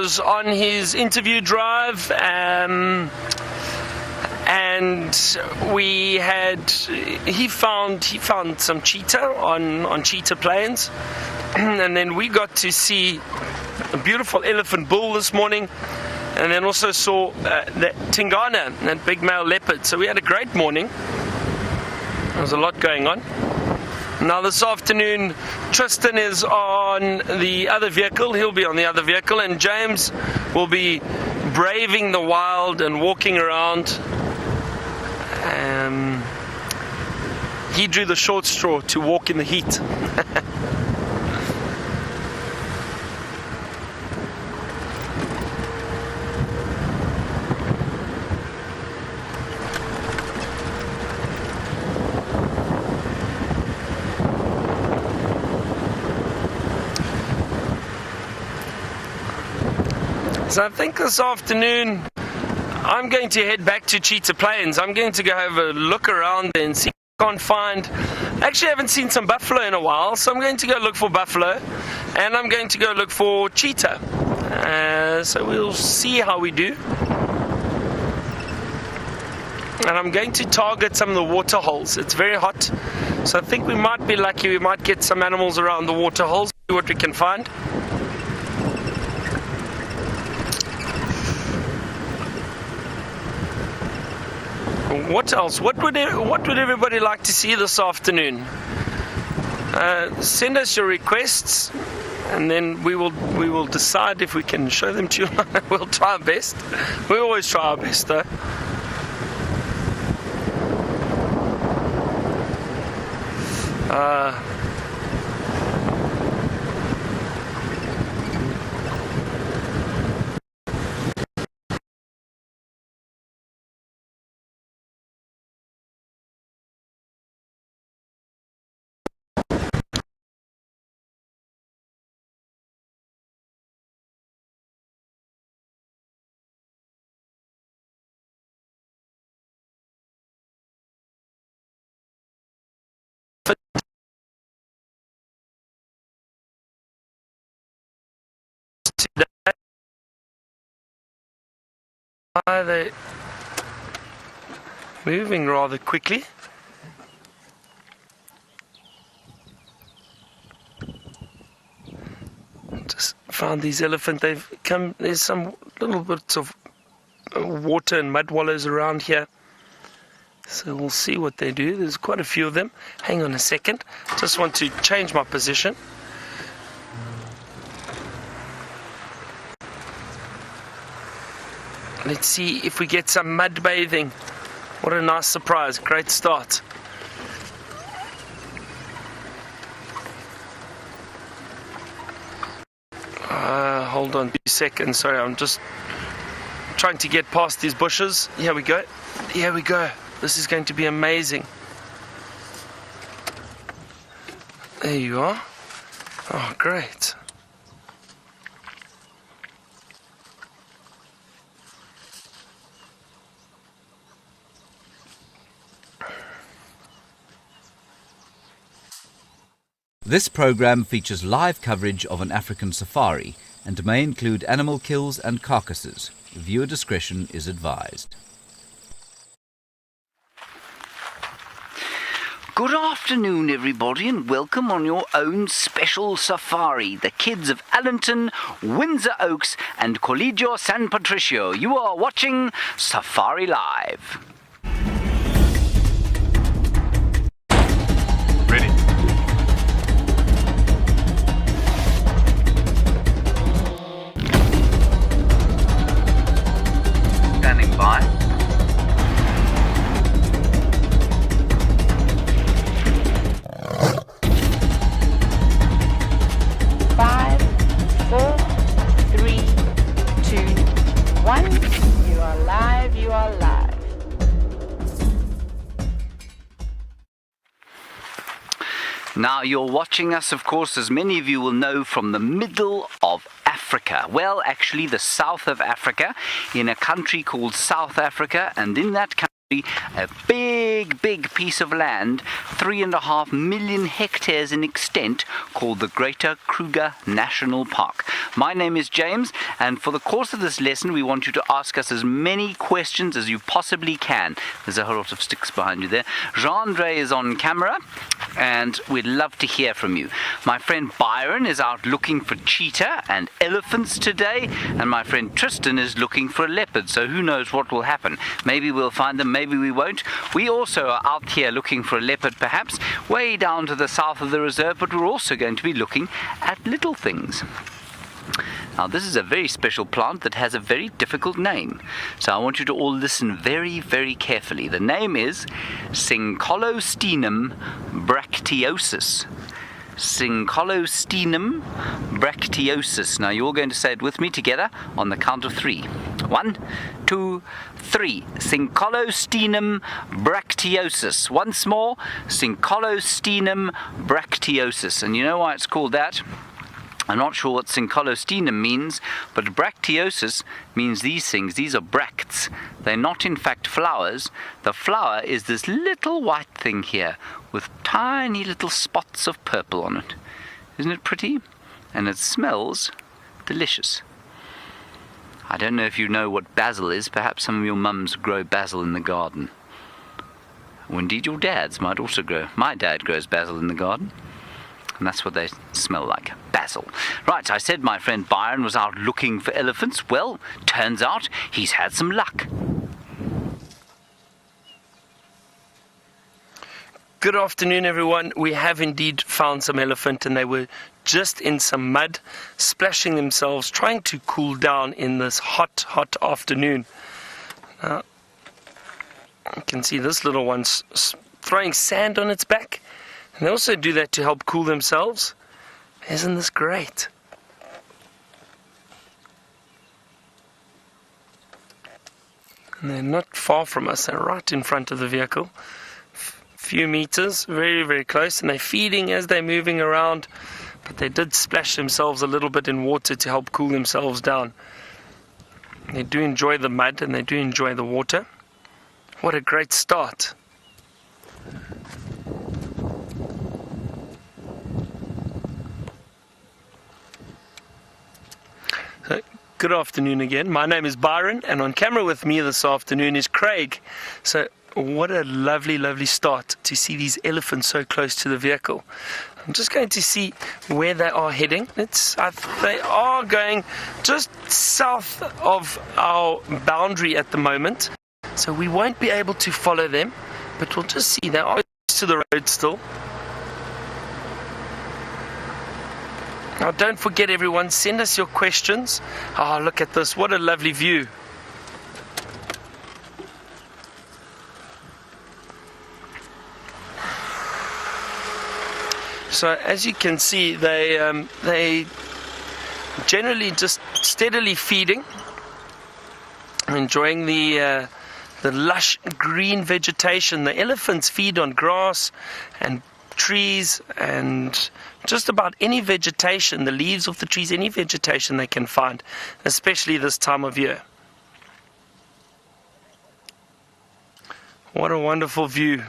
was on his interview drive, and he found some cheetah on cheetah plains, and then we got to see a beautiful elephant bull this morning, and then also saw the Tingana, that big male leopard. So we had a great morning. There was a lot going on. Now this afternoon, Tristan is on the other vehicle. He'll be on the other vehicle, and James will be braving the wild and walking around. He drew the short straw to walk in the heat. So I think this afternoon I'm going to head back to Cheetah Plains. I'm going to go have a look around there and see if I can find. Actually, I haven't seen some buffalo in a while, so I'm going to go look for buffalo, and I'm going to go look for cheetah. So we'll see how we do. And I'm going to target some of the water holes. It's very hot, so I think we might be lucky. We might get some animals around the water holes. See what we can find. What else? What would everybody like to see this afternoon? Send us your requests, and then we will decide if we can show them to you. We'll try our best. We always try our best, though. Are they moving rather quickly? Just found these elephants. They've come. There's some little bits of water and mud wallows around here. So we'll see what they do. There's quite a few of them. Hang on a second. Just want to change my position. Let's see if we get some mud bathing. What a nice surprise. Great start. Hold on 2 seconds. Sorry, I'm just trying to get past these bushes. Here we go. Here we go. This is going to be amazing. There you are. Oh, great. This program features live coverage of an African safari and may include animal kills and carcasses. Viewer discretion is advised. Good afternoon, everybody, and welcome on your own special safari. The kids of Allenton, Windsor Oaks, and Colegio San Patricio. You are watching Safari Live. Ready. Standing by. Five, 4, 3, 2, 1. You are live, you are live. Now, you're watching us, of course, as many of you will know, from the middle of Africa. Well, actually, the south of Africa, in a country called South Africa, and in that country, a big piece of land, 3.5 million hectares in extent, called the Greater Kruger National Park. My name is James, and for the course of this lesson we want you to ask us as many questions as you possibly can. There's a whole lot of sticks behind you there. Jean-Andre is on camera, and we'd love to hear from you. My friend Byron is out looking for cheetah and elephants today, and my friend Tristan is looking for a leopard, so who knows what will happen. Maybe we'll find them, maybe we won't. We also are out here looking for a leopard, perhaps, way down to the south of the reserve, but we're also going to be looking at little things. Now, this is a very special plant that has a very difficult name, so I want you to all listen very, very carefully. The name is Syncolostemum bracteosus. Syncolostemum bracteosus. Now, you're going to say it with me together on the count of 3. 1, 2, 3. Syncolostemum bracteosus. Once more, Syncolostemum bracteosus. And you know why it's called that? I'm not sure what syncolostemum means, but bracteosus means these things. These are bracts. They're not in fact flowers. The flower is this little white thing here with tiny little spots of purple on it. Isn't it pretty? And it smells delicious. I don't know if you know what basil is. Perhaps some of your mums grow basil in the garden. Or indeed your dads might also grow. My dad grows basil in the garden. And that's what they smell like, basil. Right, I said my friend Byron was out looking for elephants. Well, turns out he's had some luck. Good afternoon, everyone. We have indeed found some elephant, and they were just in some mud, splashing themselves, trying to cool down in this hot afternoon. Now, you can see this little one's throwing sand on its back. And they also do that to help cool themselves. Isn't this great? And they're not far from us. They're right in front of the vehicle. Few meters, very, very close. And they're feeding as they're moving around. But they did splash themselves a little bit in water to help cool themselves down. They do enjoy the mud and they do enjoy the water. What a great start. Good afternoon again. My name is Byron, and on camera with me this afternoon is Craig. So what a lovely start to see these elephants so close to the vehicle. I'm just going to see where they are heading. They are going just south of our boundary at the moment, so we won't be able to follow them, but we'll just see. They are close to the road still. Now, don't forget, everyone, send us your questions. Oh, look at this. What a lovely view. So, as you can see, they generally just steadily feeding, enjoying the lush green vegetation. The elephants feed on grass and trees and just about any vegetation, the leaves of the trees, any vegetation they can find, especially this time of year. What a wonderful view.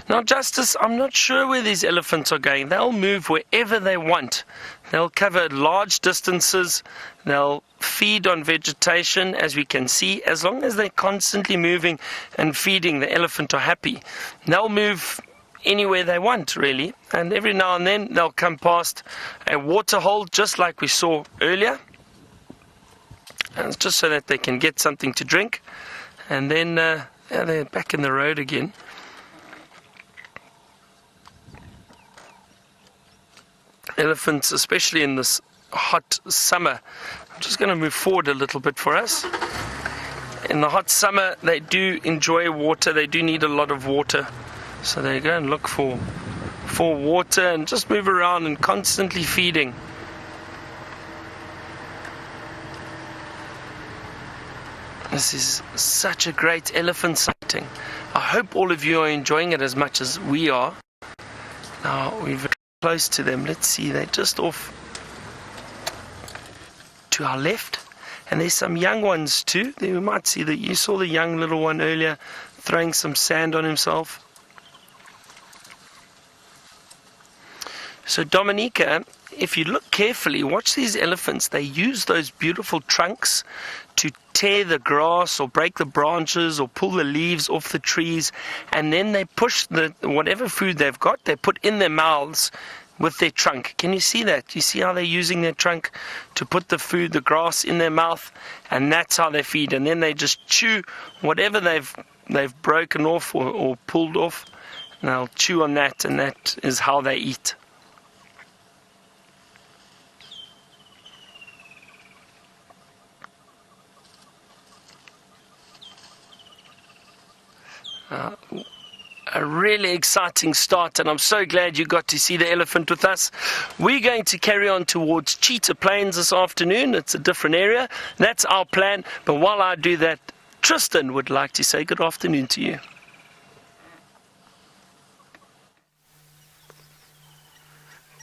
Now, Justice, I'm not sure where these elephants are going. They'll move wherever they want. They'll cover large distances. They'll feed on vegetation, as we can see. As long as they're constantly moving and feeding, the elephant are happy. They'll move anywhere they want, really. And every now and then, they'll come past a water hole, just like we saw earlier. And it's just so that they can get something to drink. And then they're back in the road again. Elephants, especially in this hot summer. I'm just going to move forward a little bit for us. In the hot summer, they do enjoy water. They do need a lot of water. So they go and look for water and just move around and constantly feeding. This is such a great elephant sighting. I hope all of you are enjoying it as much as we are. Now, we're close to them. Let's see, they're just off to our left, And there's some young ones too. There we might see that you saw the young little one earlier throwing some sand on himself. So Dominica, if you look carefully, watch these elephants. They use those beautiful trunks to tear the grass or break the branches or pull the leaves off the trees, and then they push whatever food they've got, they put in their mouths with their trunk. Can you see that? You see how they're using their trunk to put the food, the grass, in their mouth, and that's how they feed. And then they just chew whatever they've broken off or pulled off, and they'll chew on that, and that is how they eat. A really exciting start, and I'm so glad you got to see the elephant with us. We're going to carry on towards Cheetah Plains this afternoon. It's a different area. That's our plan. But while I do that, Tristan would like to say good afternoon to you.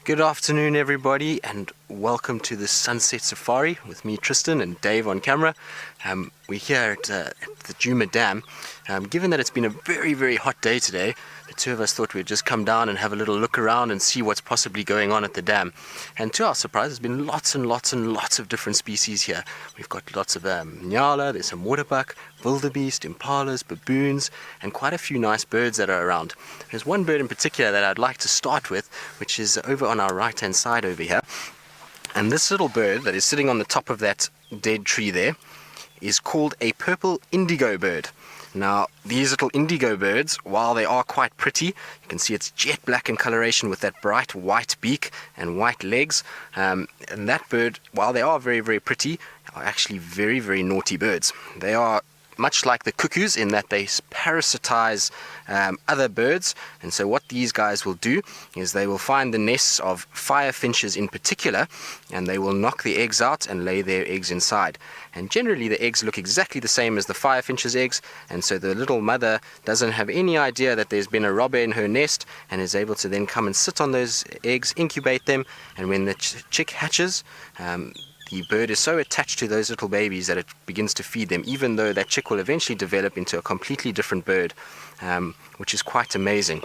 Good afternoon, everybody, and welcome to the Sunset Safari with me, Tristan, and Dave on camera. We're here at the Djuma Dam. Given that it's been a very, very hot day today, the two of us thought we'd just come down and have a little look around and see what's possibly going on at the dam. And to our surprise, there's been lots and lots and lots of different species here. We've got lots of nyala, there's some waterbuck, wildebeest, impalas, baboons, and quite a few nice birds that are around. There's one bird in particular that I'd like to start with, which is over on our right-hand side over here. And this little bird that is sitting on the top of that dead tree there is called a purple indigo bird. Now, these little indigo birds, while they are quite pretty, you can see it's jet black in coloration with that bright white beak and white legs. And that bird, while they are very, very pretty, are actually very, very naughty birds. They are much like the cuckoos in that they parasitize other birds, and so what these guys will do is they will find the nests of firefinches in particular, and they will knock the eggs out and lay their eggs inside. And generally the eggs look exactly the same as the firefinch's eggs, and so the little mother doesn't have any idea that there's been a robber in her nest, and is able to then come and sit on those eggs, incubate them, and when the chick hatches, the bird is so attached to those little babies that it begins to feed them, even though that chick will eventually develop into a completely different bird, which is quite amazing.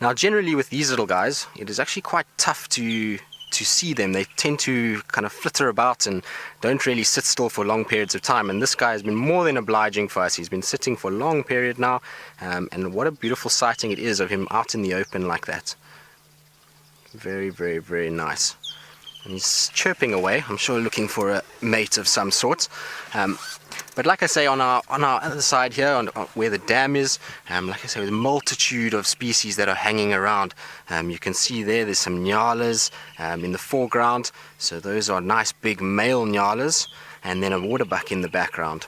Now, generally with these little guys, it is actually quite tough to see them. They tend to kind of flitter about and don't really sit still for long periods of time. And this guy has been more than obliging for us. He's been sitting for a long period now, and what a beautiful sighting it is of him out in the open like that. Very, very, very nice. And he's chirping away, I'm sure looking for a mate of some sort. But like I say, on our other side here, on where the dam is, like I say, with a multitude of species that are hanging around. You can see there's some nyalas in the foreground. So those are nice big male nyalas, and then a waterbuck in the background.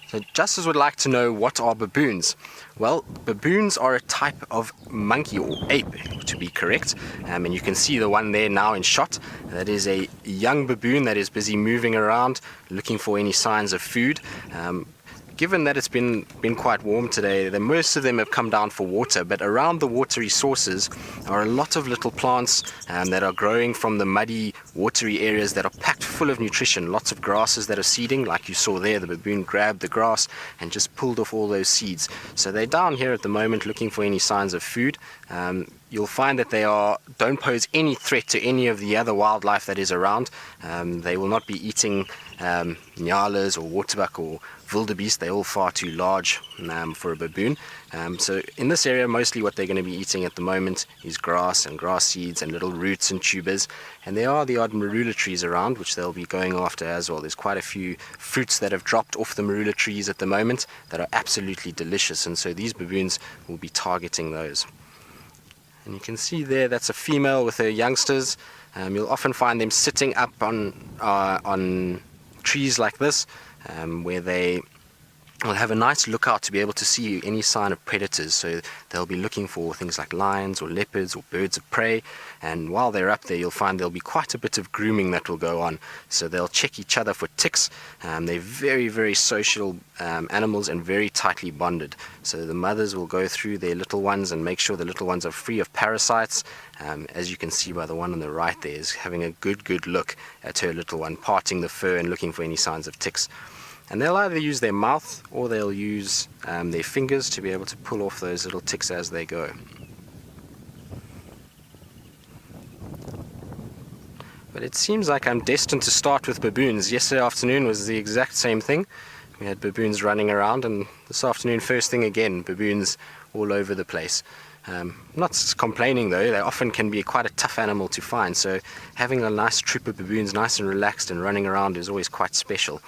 So Justice would like to know, what are baboons? Well, baboons are a type of monkey, or ape to be correct, and you can see the one there now in shot. That is a young baboon that is busy moving around looking for any signs of food. Given that it's been quite warm today, most of them have come down for water, but around the watery sources are a lot of little plants that are growing from the muddy, watery areas that are packed full of nutrition. Lots of grasses that are seeding, like you saw there. The baboon grabbed the grass and just pulled off all those seeds. So they're down here at the moment looking for any signs of food. You'll find that they don't pose any threat to any of the other wildlife that is around. They will not be eating nyalas or waterbuck or wildebeest. They're all far too large for a baboon. So in this area, mostly what they're going to be eating at the moment is grass and grass seeds and little roots and tubers. And there are the odd marula trees around, which they'll be going after as well. There's quite a few fruits that have dropped off the marula trees at the moment that are absolutely delicious, and so these baboons will be targeting those. And you can see there, that's a female with her youngsters. You'll often find them sitting up on trees like this, where they will have a nice lookout to be able to see any sign of predators. So they'll be looking for things like lions or leopards or birds of prey, and while they're up there you'll find there'll be quite a bit of grooming that will go on. So they'll check each other for ticks. They're very, very social animals and very tightly bonded. So the mothers will go through their little ones and make sure the little ones are free of parasites. As you can see by the one on the right there is having a good look at her little one, parting the fur and looking for any signs of ticks. And they'll either use their mouth or they'll use their fingers to be able to pull off those little ticks as they go. But it seems like I'm destined to start with baboons. Yesterday afternoon was the exact same thing. We had baboons running around, and this afternoon, first thing again, baboons all over the place. Not complaining though, they often can be quite a tough animal to find, so having a nice troop of baboons nice and relaxed and running around is always quite special.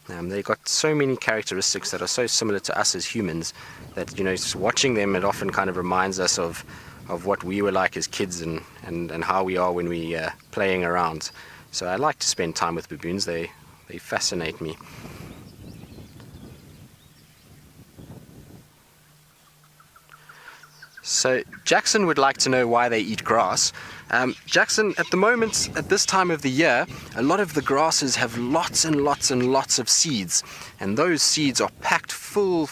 They've got so many characteristics that are so similar to us as humans that, you know, just watching them, it often kind of reminds us of what we were like as kids and how we are when we playing around. So I like to spend time with baboons. They fascinate me. So Jackson would like to know why they eat grass. Jackson, at the moment, at this time of the year, a lot of the grasses have lots and lots of seeds, and those seeds are packed full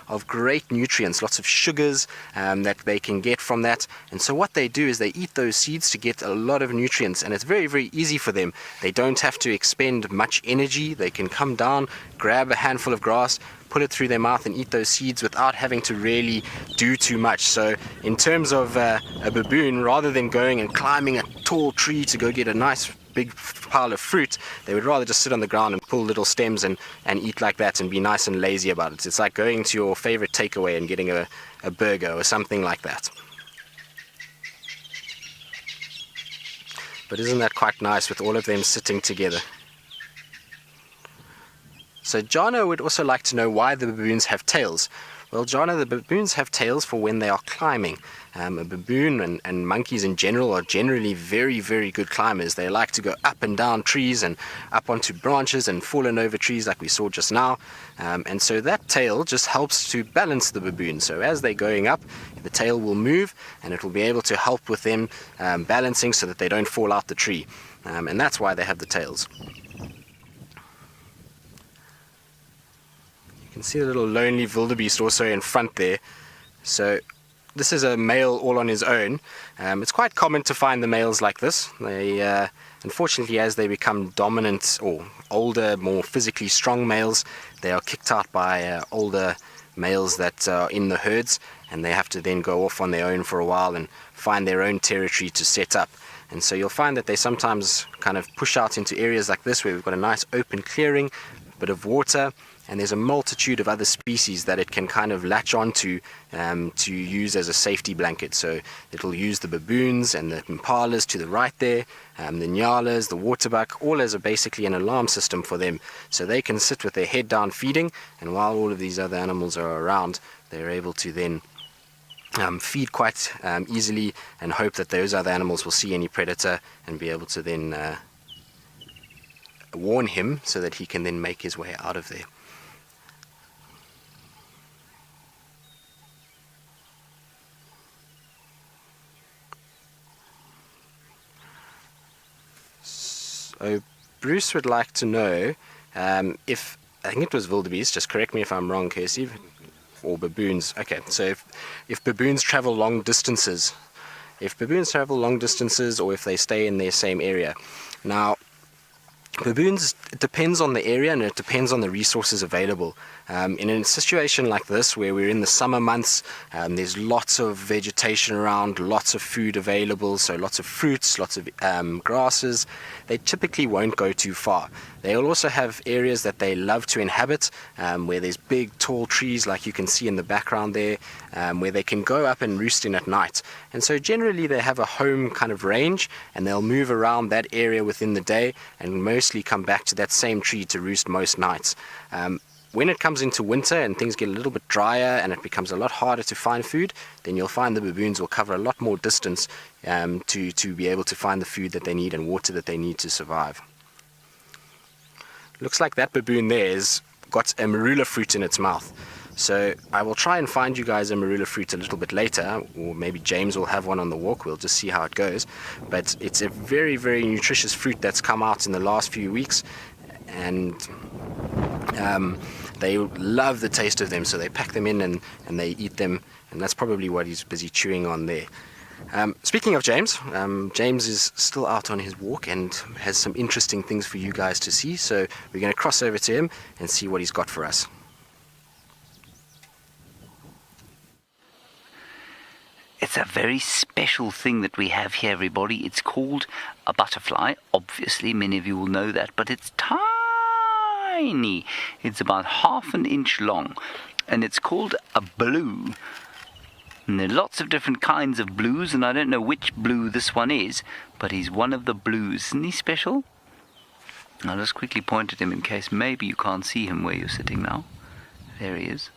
of great nutrients, lots of sugars that they can get from that. And so what they do is they eat those seeds to get a lot of nutrients, and it's very easy for them. They don't have to expend much energy. They can come down, grab a handful of grass, put it through their mouth and eat those seeds without having to really do too much. So in terms of a baboon, rather than going and climbing a tall tree to go get a nice big pile of fruit, they would rather just sit on the ground and pull little stems and eat like that and be nice and lazy about it. It's like going to your favorite takeaway and getting a burger or something like that. But isn't that quite nice with all of them sitting together? So Jana would also like to know why the baboons have tails. Well, Jana, the baboons have tails for when they are climbing. A baboon and monkeys in general are generally very good climbers. They like to go up and down trees and up onto branches and fallen over trees like we saw just now. And so that tail just helps to balance the baboon. So as they're going up, the tail will move and it will be able to help with them balancing so that they don't fall out the tree. And that's why they have the tails. You can see the little lonely wildebeest also in front there. So this is a male all on his own. It's quite common to find the males like this. They, unfortunately, as they become dominant or older, more physically strong males, they are kicked out by older males that are in the herds, and they have to then go off on their own for a while and find their own territory to set up. And so you'll find that they sometimes kind of push out into areas like this where we've got a nice open clearing, a bit of water, and there's a multitude of other species that it can kind of latch onto to use as a safety blanket. So it'll use the baboons and the impalas to the right there, the nyalas, the waterbuck, all as basically an alarm system for them. So they can sit with their head down feeding, and while all of these other animals are around, they're able to then feed quite easily and hope that those other animals will see any predator and be able to then warn him so that he can then make his way out of there. So Bruce would like to know if, I think it was wildebeest, just correct me if I'm wrong, Kirsty, or baboons. Okay, so if baboons travel long distances, or if they stay in their same area. Now, baboons, it depends on the area and it depends on the resources available. In a situation like this where we're in the summer months, there's lots of vegetation around, lots of food available, so lots of fruits, lots of grasses, they typically won't go too far. They'll also have areas that they love to inhabit, where there's big tall trees like you can see in the background there, where they can go up and roost in at night. And so generally they have a home kind of range, and they'll move around that area within the day and mostly come back to that same tree to roost most nights. When it comes into winter and things get a little bit drier and it becomes a lot harder to find food, then you'll find the baboons will cover a lot more distance to be able to find the food that they need and water that they need to survive. Looks like that baboon there is got a marula fruit in its mouth. So I will try and find you guys a marula fruit a little bit later, or maybe James will have one on the walk. We'll just see how it goes. But it's a very, very nutritious fruit that's come out in the last few weeks, and they love the taste of them, so they pack them in and they eat them, and that's probably what he's busy chewing on there. Speaking of James, James is still out on his walk and has some interesting things for you guys to see, so we're going to cross over to him and see what he's got for us. It's a very special thing that we have here, everybody. It's called a butterfly. Obviously, many of you will know that, but it's tiny. It's about 1/2 inch long, and it's called a blue. And there are lots of different kinds of blues, and I don't know which blue this one is, but he's one of the blues. Isn't he special? I'll just quickly point at him in case maybe you can't see him where you're sitting now. There he is.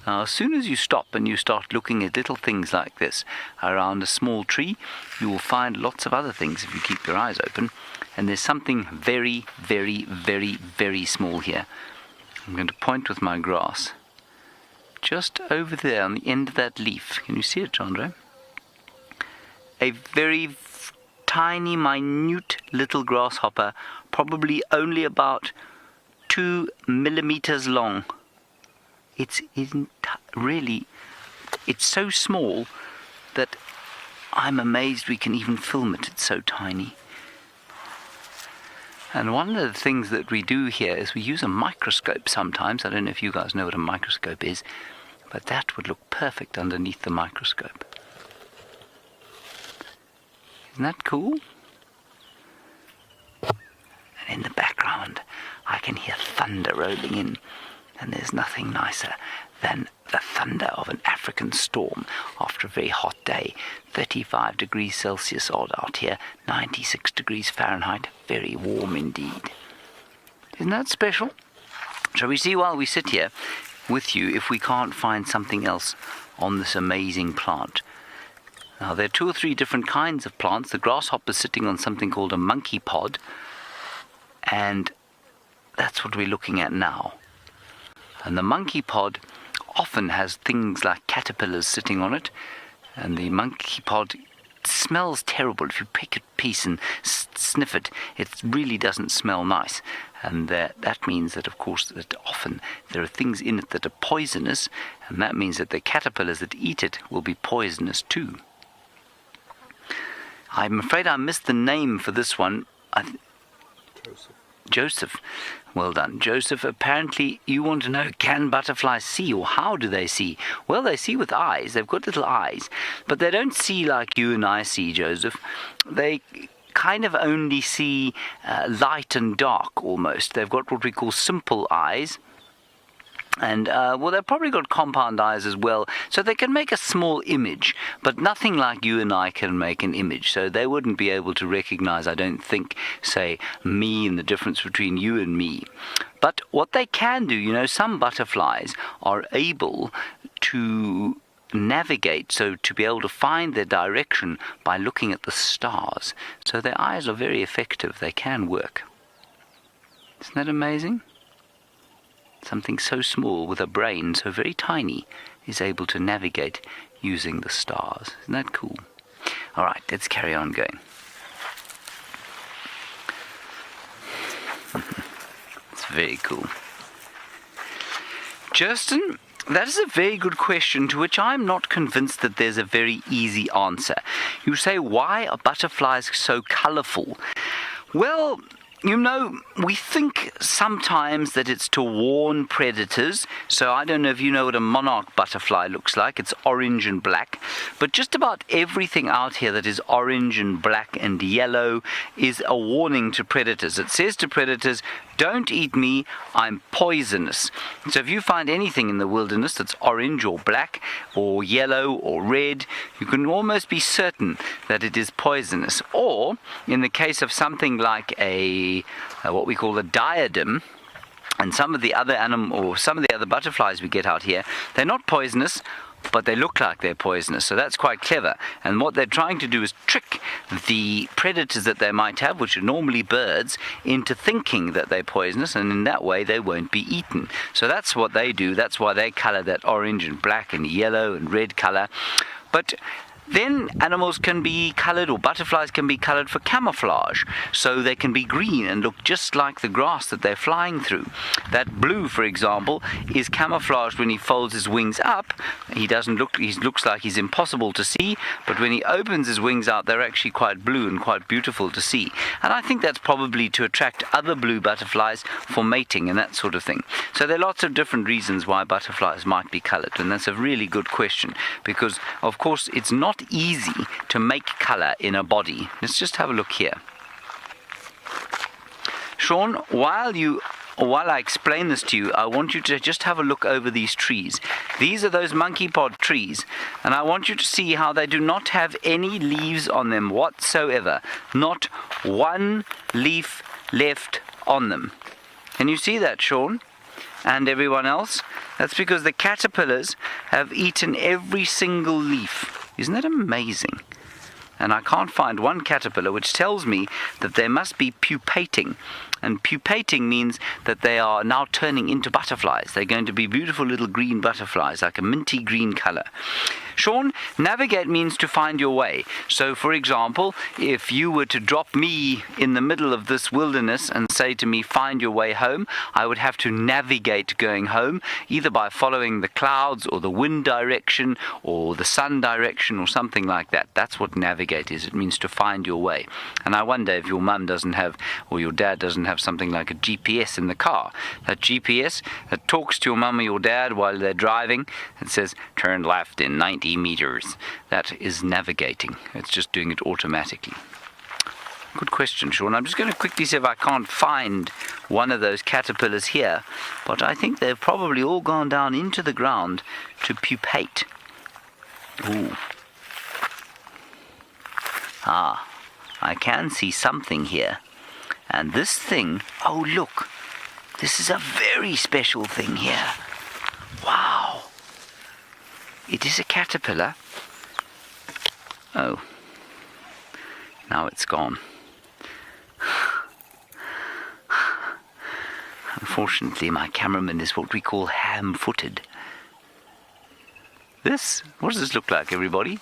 Now, as soon as you stop and you start looking at little things like this around a small tree, you will find lots of other things if you keep your eyes open. And there's something very, very, very, very small here. I'm going to point with my grass. Just over there on the end of that leaf. Can you see it, Chandra? A very tiny, minute little grasshopper, probably only about 2 millimeters long. It's so small that I'm amazed we can even film it. It's so tiny. And one of the things that we do here is we use a microscope sometimes. I don't know if you guys know what a microscope is, but that would look perfect underneath the microscope. Isn't that cool? And in the background, I can hear thunder rolling in. And there's nothing nicer than the thunder of an African storm after a very hot day. 35 degrees Celsius odd out here, 96 degrees Fahrenheit, very warm indeed. Isn't that special? Shall we see while we sit here with you if we can't find something else on this amazing plant? Now, there are 2 or 3 different kinds of plants. The grasshopper's sitting on something called a monkey pod, and that's what we're looking at now. And the monkey pod often has things like caterpillars sitting on it, and the monkey pod smells terrible. If you pick a piece and sniff it, it really doesn't smell nice. And that means that, of course, that often there are things in it that are poisonous, and that means that the caterpillars that eat it will be poisonous too. I'm afraid I missed the name for this one. Joseph. Well done, Joseph. Apparently you want to know, can butterflies see, or how do they see? Well, they see with eyes. They've got little eyes, but they don't see like you and I see, Joseph. They kind of only see light and dark almost. They've got what we call simple eyes. And, well, they've probably got compound eyes as well, so they can make a small image, but nothing like you and I can make an image. So they wouldn't be able to recognize, I don't think, say, me and the difference between you and me. But what they can do, some butterflies are able to navigate, so to be able to find their direction by looking at the stars. So their eyes are very effective. They can work. Isn't that amazing? Something so small with a brain so very tiny is able to navigate using the stars. Isn't that cool? All right, let's carry on going. It's very cool. Justin, that is a very good question to which I'm not convinced that there's a very easy answer. You say, why are butterflies so colorful? Well, we think sometimes that it's to warn predators. So I don't know if you know what a monarch butterfly looks like. It's orange and black. But just about everything out here that is orange and black and yellow is a warning to predators. It says to predators, don't eat me, I'm poisonous. So if you find anything in the wilderness that's orange or black or yellow or red, you can almost be certain that it is poisonous. Or, in the case of something like what we call a diadem, and some of the other butterflies we get out here, they're not poisonous, but they look like they're poisonous. So that's quite clever. And what they're trying to do is trick the predators that they might have, which are normally birds, into thinking that they're poisonous, and in that way they won't be eaten. So that's what they do. That's why they color that orange and black and yellow and red color. But then animals can be colored, or butterflies can be colored for camouflage, so they can be green and look just like the grass that they're flying through. That blue, for example, is camouflaged when he folds his wings up. He looks like he's impossible to see, but when he opens his wings out, they're actually quite blue and quite beautiful to see. And I think that's probably to attract other blue butterflies for mating and that sort of thing. So there are lots of different reasons why butterflies might be colored, and that's a really good question, because of course it's not easy to make color in a body. Let's just have a look here. Sean, while I explain this to you, I want you to just have a look over these trees. These are those monkey pod trees, and I want you to see how they do not have any leaves on them whatsoever. Not one leaf left on them. Can you see that, Sean? And everyone else? That's because the caterpillars have eaten every single leaf. Isn't that amazing? And I can't find one caterpillar, which tells me that they must be pupating. And pupating means that they are now turning into butterflies. They're going to be beautiful little green butterflies, like a minty green color. Sean, navigate means to find your way. So, for example, if you were to drop me in the middle of this wilderness and say to me, find your way home, I would have to navigate going home, either by following the clouds or the wind direction or the sun direction or something like that. That's what navigate is. It means to find your way. And I wonder if your mum doesn't have, or your dad doesn't have something like a GPS in the car. That GPS that talks to your mum or your dad while they're driving and says, turn left in 90 meters. That is navigating. It's just doing it automatically. Good question, Sean. I'm just going to quickly see if I can't find one of those caterpillars here, but I think they've probably all gone down into the ground to pupate. Ooh. Ah, I can see something here. And this thing, oh look, this is a very special thing here. Wow. It is a caterpillar. Oh, now it's gone. Unfortunately, my cameraman is what we call ham-footed. What does this look like, everybody?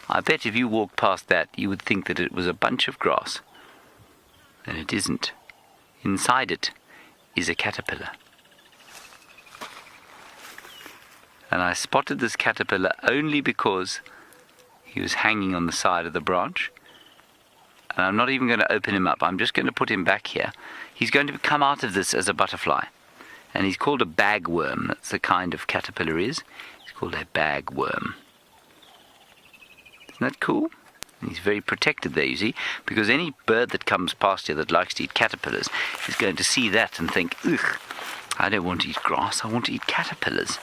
I bet if you walked past that, you would think that it was a bunch of grass. And it isn't. Inside it is a caterpillar. And I spotted this caterpillar only because he was hanging on the side of the branch. And I'm not even going to open him up. I'm just going to put him back here. He's going to come out of this as a butterfly. And he's called a bagworm. That's the kind of caterpillar is. He's called a bagworm. Isn't that cool? And he's very protected there, you see, because any bird that comes past here that likes to eat caterpillars is going to see that and think, ugh, I don't want to eat grass, I want to eat caterpillars.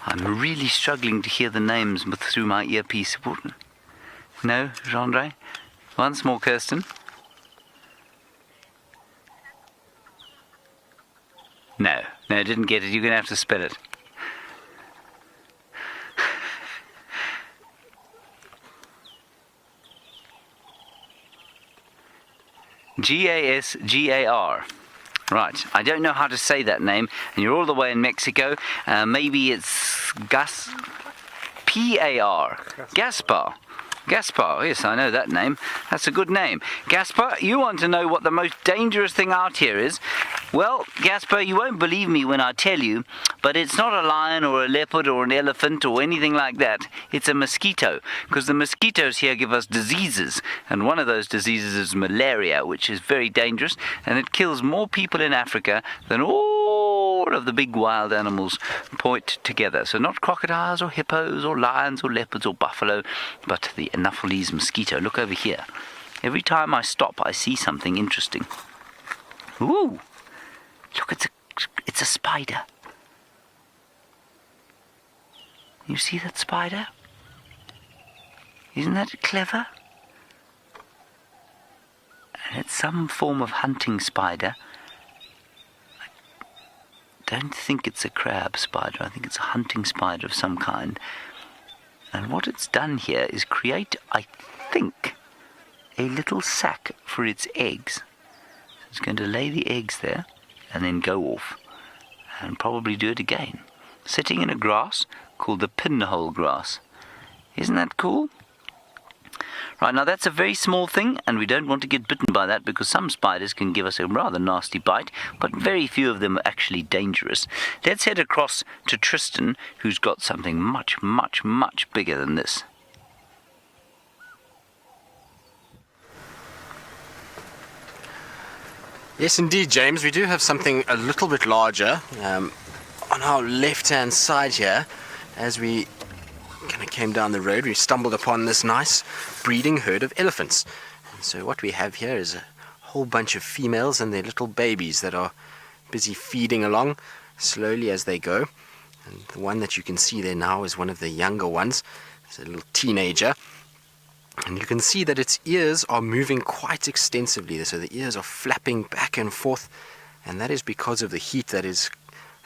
I'm really struggling to hear the names through my earpiece. No, Jean-André? Once more, Kirsten. No, I didn't get it. You're going to have to spell it. Gasgar. Right, I don't know how to say that name, and you're all the way in Mexico. Maybe it's P-A-R. Gaspar. Gaspar, yes, I know that name. That's a good name. Gaspar, you want to know what the most dangerous thing out here is? Well, Gaspar, you won't believe me when I tell you, but it's not a lion or a leopard or an elephant or anything like that. It's a mosquito, because the mosquitoes here give us diseases, and one of those diseases is malaria, which is very dangerous, and it kills more people in Africa than all of the big wild animals put together. So not crocodiles or hippos or lions or leopards or buffalo, but the Anopheles mosquito. Look over here. Every time I stop, I see something interesting. Ooh! Look, it's a spider. You see that spider? Isn't that clever? And it's some form of hunting spider. I don't think it's a crab spider. I think it's a hunting spider of some kind. And what it's done here is create, I think, a little sack for its eggs. So it's going to lay the eggs there and then go off and probably do it again, sitting in a grass called the pinhole grass. Isn't that cool? Right, now that's a very small thing, and we don't want to get bitten by that because some spiders can give us a rather nasty bite, but very few of them are actually dangerous. Let's head across to Tristan, who's got something much, much, much bigger than this. Yes, indeed, James. We do have something a little bit larger on our left-hand side here. As we kind of came down the road, we stumbled upon this nice breeding herd of elephants. And so what we have here is a whole bunch of females and their little babies that are busy feeding along slowly as they go. And the one that you can see there now is one of the younger ones. It's a little teenager. And you can see that its ears are moving quite extensively. So the ears are flapping back and forth, and that is because of the heat that is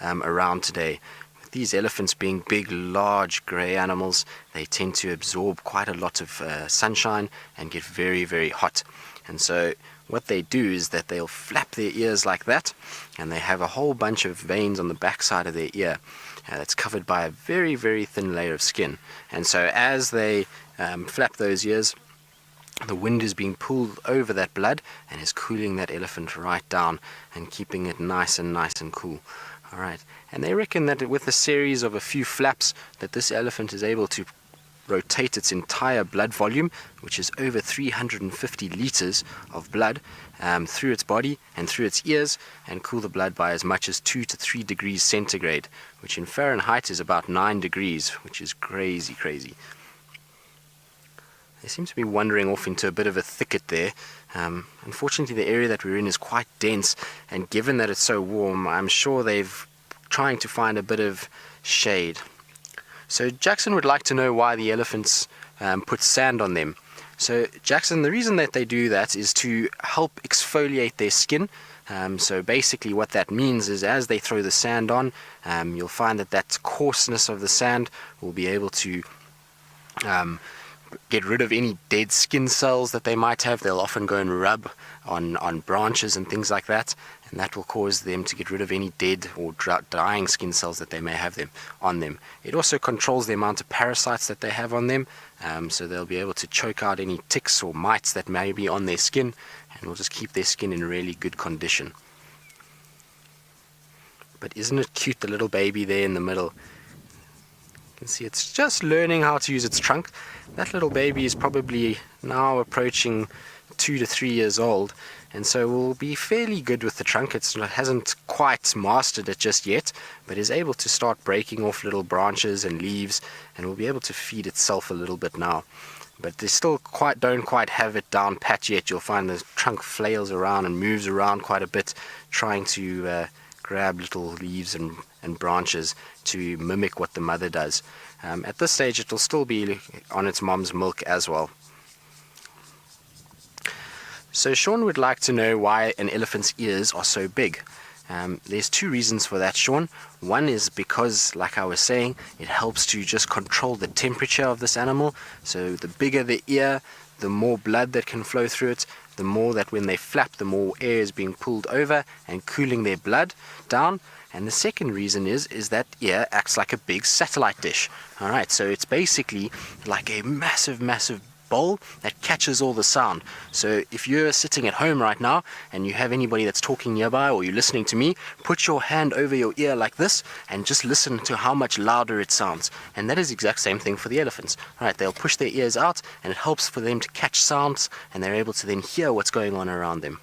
around today. With these elephants being big, large grey animals, they tend to absorb quite a lot of sunshine and get very, very hot. And so what they do is that they'll flap their ears like that, and they have a whole bunch of veins on the back side of their ear that's covered by a very, very thin layer of skin. And so as they flap those ears, the wind is being pulled over that blood and is cooling that elephant right down and keeping it nice and cool. All right, and they reckon that with a series of a few flaps that this elephant is able to rotate its entire blood volume, which is over 350 liters of blood, through its body and through its ears, and cool the blood by as much as 2 to 3 degrees centigrade, which in Fahrenheit is about 9 degrees, which is crazy. They seem to be wandering off into a bit of a thicket there. Unfortunately, the area that we're in is quite dense, and given that it's so warm, I'm sure they're trying to find a bit of shade. So Jackson would like to know why the elephants put sand on them. So Jackson, the reason that they do that is to help exfoliate their skin. So basically what that means is as they throw the sand on, you'll find that coarseness of the sand will be able to get rid of any dead skin cells that they might have. They'll often go and rub on branches and things like that, and that will cause them to get rid of any dead or dying skin cells that they may have on them. It also controls the amount of parasites that they have on them, so they'll be able to choke out any ticks or mites that may be on their skin, and will just keep their skin in really good condition. But isn't it cute, the little baby there in the middle? You can see it's just learning how to use its trunk. That little baby is probably now approaching 2 to 3 years old, and so will be fairly good with the trunk. It hasn't quite mastered it just yet, but is able to start breaking off little branches and leaves, and will be able to feed itself a little bit now. But they still don't quite have it down pat yet. You'll find the trunk flails around and moves around quite a bit, trying to grab little leaves and branches to mimic what the mother does. At this stage, it will still be on its mom's milk as well. So Sean would like to know why an elephant's ears are so big. There's 2 reasons for that, Sean. One is because, like I was saying, it helps to just control the temperature of this animal. So the bigger the ear, the more blood that can flow through it, the more that when they flap, the more air is being pulled over and cooling their blood down. And the second reason is that ear acts like a big satellite dish. All right, so it's basically like a massive bowl that catches all the sound. So if you're sitting at home right now and you have anybody that's talking nearby, or you're listening to me, put your hand over your ear like this and just listen to how much louder it sounds. And that is the exact same thing for the elephants. All right, they'll push their ears out, and it helps for them to catch sounds, and they're able to then hear what's going on around them.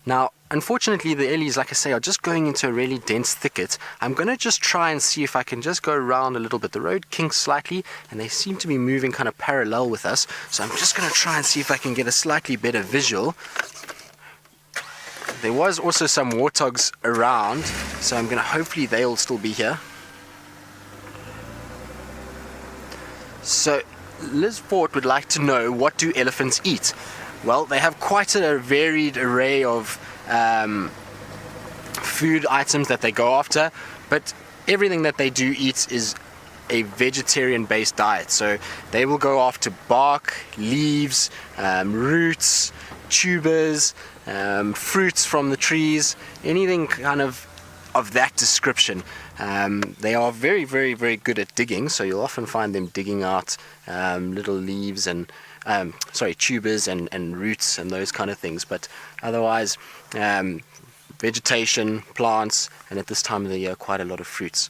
Now, unfortunately, the Ellies, like I say, are just going into a really dense thicket. I'm going to just try and see if I can just go around a little bit. The road kinks slightly, and they seem to be moving kind of parallel with us. So I'm just going to try and see if I can get a slightly better visual. There was also some warthogs around, so I'm going to hopefully they'll still be here. So Liz Fort would like to know, what do elephants eat? Well, they have quite a varied array of food items that they go after, but everything that they do eat is a vegetarian-based diet. So they will go after bark, leaves, roots, tubers, fruits from the trees, anything kind of that description. They are very, very, very good at digging, so you'll often find them digging out little leaves and tubers and roots and those kind of things. But otherwise, vegetation, plants, and at this time of the year, quite a lot of fruits.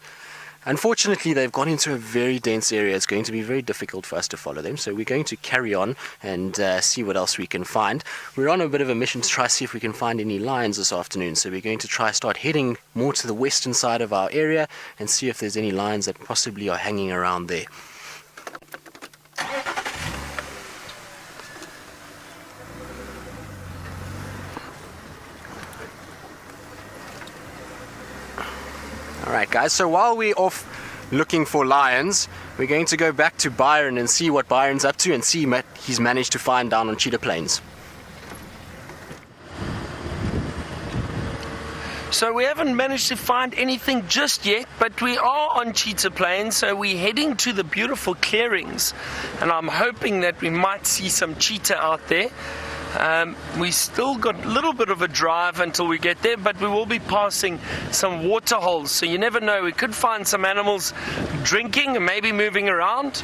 Unfortunately, they've got into a very dense area. It's going to be very difficult for us to follow them, so we're going to carry on and see what else we can find. We're on a bit of a mission to try see if we can find any lions this afternoon, so we're going to try start heading more to the western side of our area and see if there's any lions that possibly are hanging around there. Alright guys, so while we're off looking for lions, we're going to go back to Byron and see what Byron's up to and see what he's managed to find down on Cheetah Plains. So we haven't managed to find anything just yet, but we are on Cheetah Plains, so we're heading to the beautiful clearings, and I'm hoping that we might see some cheetah out there. We still got a little bit of a drive until we get there, but we will be passing some water holes, so you never know, we could find some animals drinking and maybe moving around.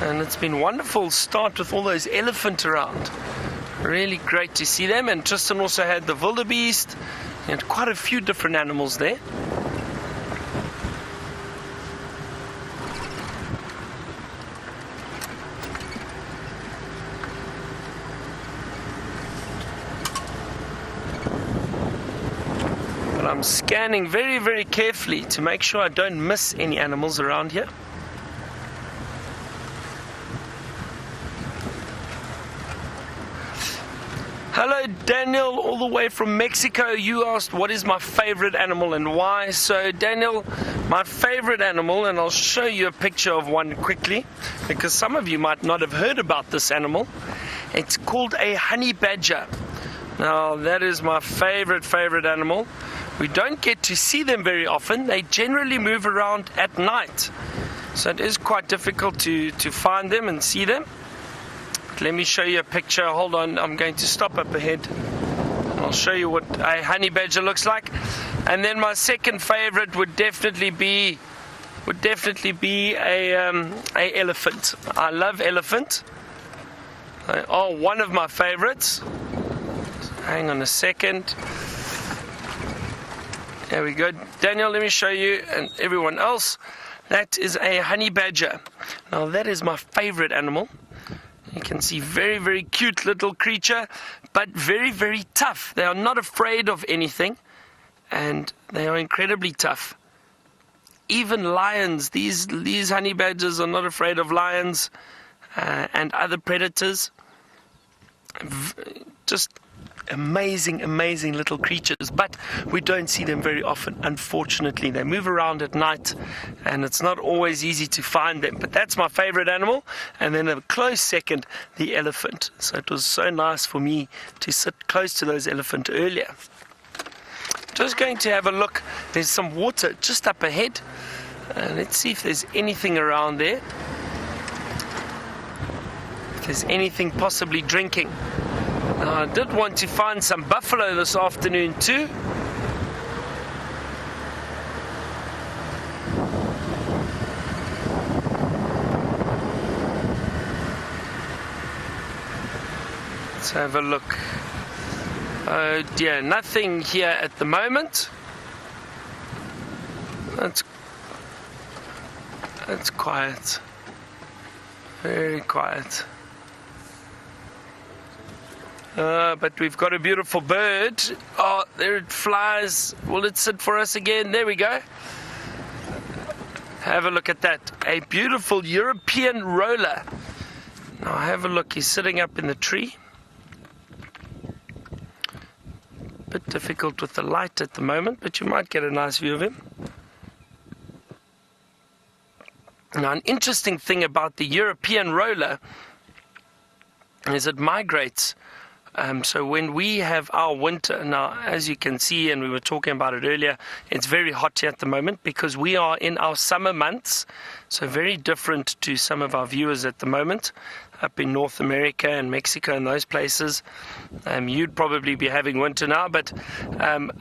And it's been wonderful start with all those elephant around. Really great to see them. And Tristan also had the wildebeest and quite a few different animals there. I'm scanning very, very carefully to make sure I don't miss any animals around here. Hello Daniel, all the way from Mexico. You asked what is my favorite animal and why. So Daniel, my favorite animal, and I'll show you a picture of one quickly because some of you might not have heard about this animal. It's called a honey badger. Now that is my favorite animal. We don't get to see them very often. They generally move around at night, so it is quite difficult to find them and see them. But let me show you a picture. Hold on, I'm going to stop up ahead. I'll show you what a honey badger looks like. And then my second favorite would definitely be a elephant. I love elephant. They are one of my favorites. Hang on a second. There we go. Daniel, let me show you and everyone else. That is a honey badger. Now that is my favorite animal. You can see very, very cute little creature, but very, very tough. They are not afraid of anything, and they are incredibly tough. Even lions, these honey badgers are not afraid of lions and other predators. Just amazing little creatures, but we don't see them very often, unfortunately. They move around at night and it's not always easy to find them, but that's my favorite animal. And then a close second, the elephant. So it was so nice for me to sit close to those elephant earlier. Just going to have a look. There's some water just up ahead. Let's see if there's anything around there, if there's anything possibly drinking. I did want to find some buffalo this afternoon too. Let's have a look. Oh dear, nothing here at the moment. That's quiet. Very quiet. But we've got a beautiful bird. Oh, there it flies. Will it sit for us again? There we go. Have a look at that. A beautiful European roller. Now have a look. He's sitting up in the tree. Bit difficult with the light at the moment, but you might get a nice view of him. Now, an interesting thing about the European roller is it migrates So when we have our winter, now as you can see, and we were talking about it earlier, it's very hot here at the moment because we are in our summer months, so very different to some of our viewers at the moment up in North America and Mexico and those places. You'd probably be having winter now, but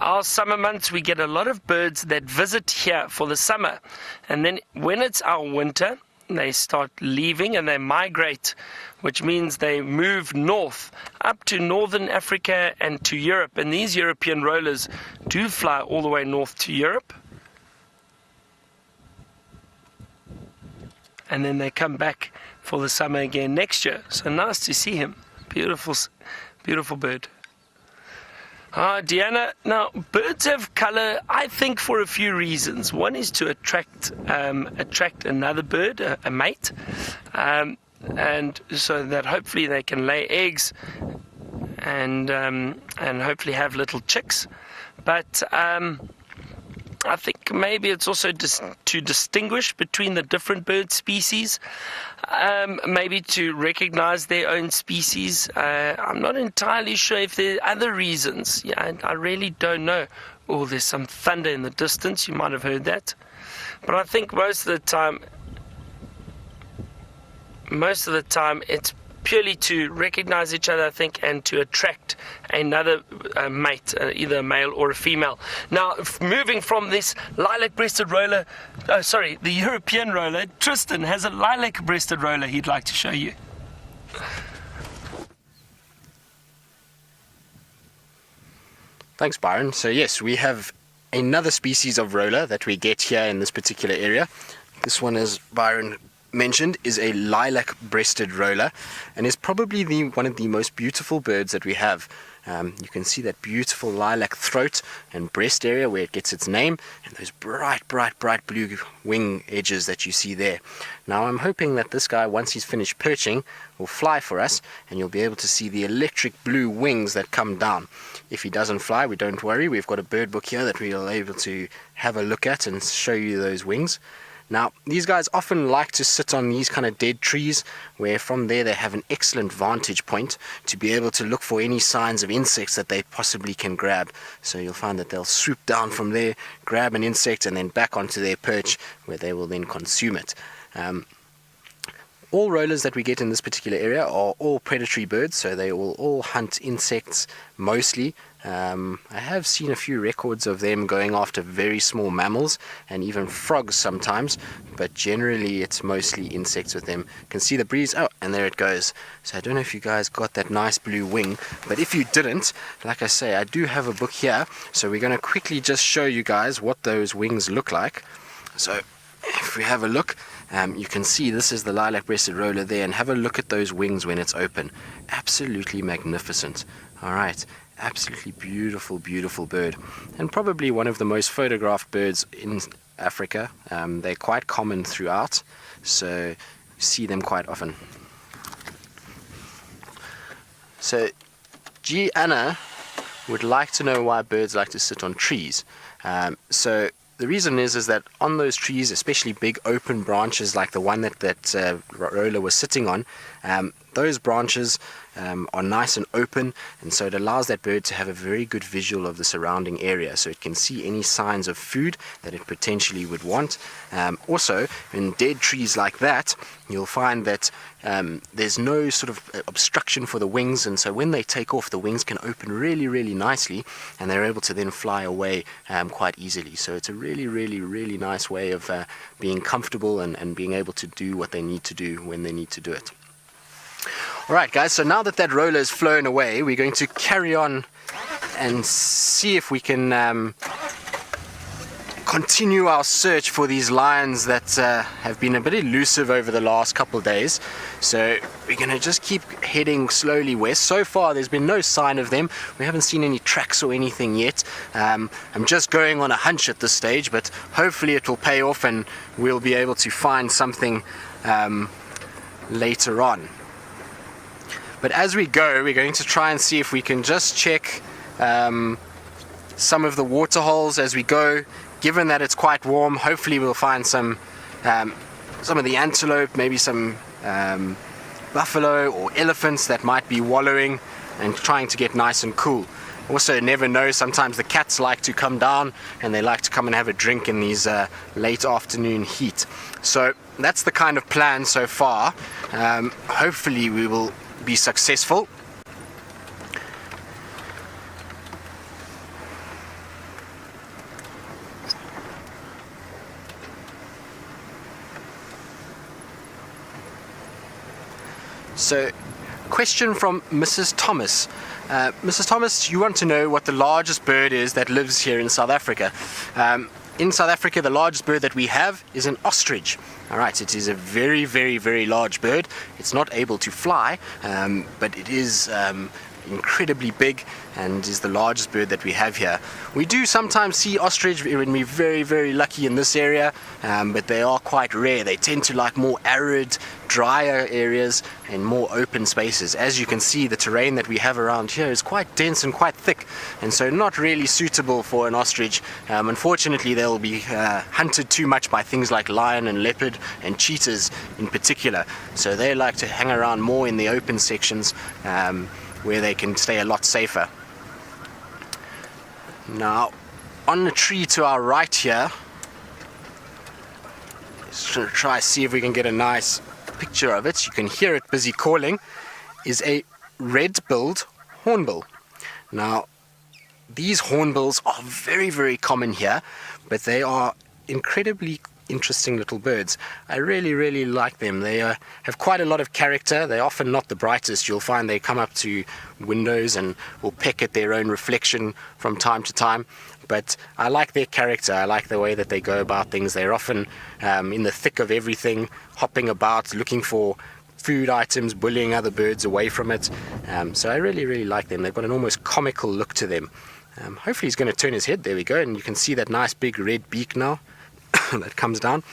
our summer months, we get a lot of birds that visit here for the summer, and then when it's our winter, they start leaving and they migrate, which means they move north up to northern Africa and to Europe. And these European rollers do fly all the way north to Europe. And then they come back for the summer again next year. So nice to see him. Beautiful, beautiful bird. Deanna, now birds have color, I think, for a few reasons. One is to attract another bird, a mate, and so that hopefully they can lay eggs and hopefully have little chicks. But I think maybe it's also to distinguish between the different bird species, maybe to recognize their own species. I'm not entirely sure if there are other reasons. Yeah, I really don't know. Oh, there's some thunder in the distance. You might have heard that. But I think most of the time it's purely to recognize each other, I think, and to attract another mate, either a male or a female. Now, moving from this lilac-breasted roller, the European roller, Tristan has a lilac-breasted roller he'd like to show you. Thanks, Byron. So yes, we have another species of roller that we get here in this particular area. This one, as Byron mentioned, is a lilac-breasted roller and is probably one of the most beautiful birds that we have. You can see that beautiful lilac throat and breast area where it gets its name, and those bright blue wing edges that you see there. Now I'm hoping that this guy, once he's finished perching, will fly for us, and you'll be able to see the electric blue wings that come down. If he doesn't fly, we don't worry. We've got a bird book here that we'll be able to have a look at and show you those wings. Now, these guys often like to sit on these kind of dead trees, where from there they have an excellent vantage point to be able to look for any signs of insects that they possibly can grab. So you'll find that they'll swoop down from there, grab an insect, and then back onto their perch, where they will then consume it. All rollers that we get in this particular area are all predatory birds, so they will all hunt insects mostly. I have seen a few records of them going after very small mammals and even frogs sometimes, but generally it's mostly insects with them. You can see the breeze, and there it goes. So I don't know if you guys got that nice blue wing, but if you didn't, like I say, I do have a book here, so we're going to quickly just show you guys what those wings look like. So if we have a look, you can see this is the lilac-breasted roller there, and have a look at those wings when it's open. Absolutely magnificent. Alright, absolutely beautiful bird, and probably one of the most photographed birds in Africa. They're quite common throughout, so you see them quite often. So Gianna would like to know why birds like to sit on trees. So the reason is that on those trees, especially big open branches like the one that roller was sitting on, those branches are nice and open, and so it allows that bird to have a very good visual of the surrounding area, so it can see any signs of food that it potentially would want. Also, in dead trees like that, you'll find that there's no sort of obstruction for the wings, and so when they take off, the wings can open really nicely, and they're able to then fly away quite easily. So it's a really nice way of being comfortable and being able to do what they need to do when they need to do it. Alright guys, so now that roller is flown away, we're going to carry on and see if we can continue our search for these lions that have been a bit elusive over the last couple of days. So we're going to just keep heading slowly west. So far there's been no sign of them. We haven't seen any tracks or anything yet. I'm just going on a hunch at this stage, but hopefully it will pay off and we'll be able to find something later on. But as we go, we're going to try and see if we can just check some of the water holes as we go. Given that it's quite warm, hopefully we'll find some of the antelope, maybe some buffalo or elephants that might be wallowing and trying to get nice and cool. Also, never know, sometimes the cats like to come down and they like to come and have a drink in these late afternoon heat. So that's the kind of plan so far. Hopefully we will be successful. So, question from Mrs. Thomas. Mrs. Thomas, you want to know what the largest bird is that lives here in South Africa. In South Africa, the largest bird that we have is an ostrich. All right, it is a very, very, very large bird. It's not able to fly, but it is incredibly big and is the largest bird that we have here. We do sometimes see ostrich when we're very, very lucky in this area, but they are quite rare. They tend to like more arid, drier areas and more open spaces. As you can see, the terrain that we have around here is quite dense and quite thick, and so not really suitable for an ostrich. Unfortunately, they'll be hunted too much by things like lion and leopard and cheetahs in particular, so they like to hang around more in the open sections where they can stay a lot safer. Now, on the tree to our right here, just going to try see if we can get a nice picture of it. You can hear it busy calling. Is a red-billed hornbill. Now, these hornbills are very, very common here, but they are incredibly interesting little birds. I really, really like them. They have quite a lot of character. They're often not the brightest. You'll find they come up to windows and will peck at their own reflection from time to time. But I like their character. I like the way that they go about things. They're often in the thick of everything, hopping about, looking for food items, bullying other birds away from it. So I really, really like them. They've got an almost comical look to them. Hopefully he's going to turn his head. There we go. And you can see that nice big red beak now that comes down.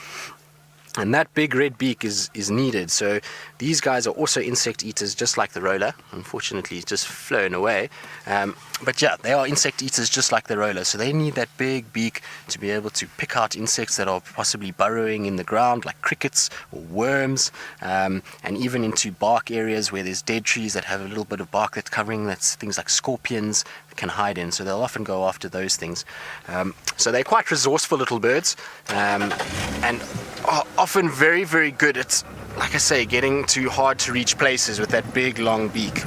And that big red beak is needed. So these guys are also insect eaters, just like the roller. Unfortunately, it's just flown away. But yeah, they are insect eaters just like the roller. So they need that big beak to be able to pick out insects that are possibly burrowing in the ground, like crickets or worms, and even into bark areas where there's dead trees that have a little bit of bark that's covering. That's things like scorpions can hide in. So they'll often go after those things. So they're quite resourceful little birds, and are often very, very good at, like I say, getting to hard to reach places with that big long beak.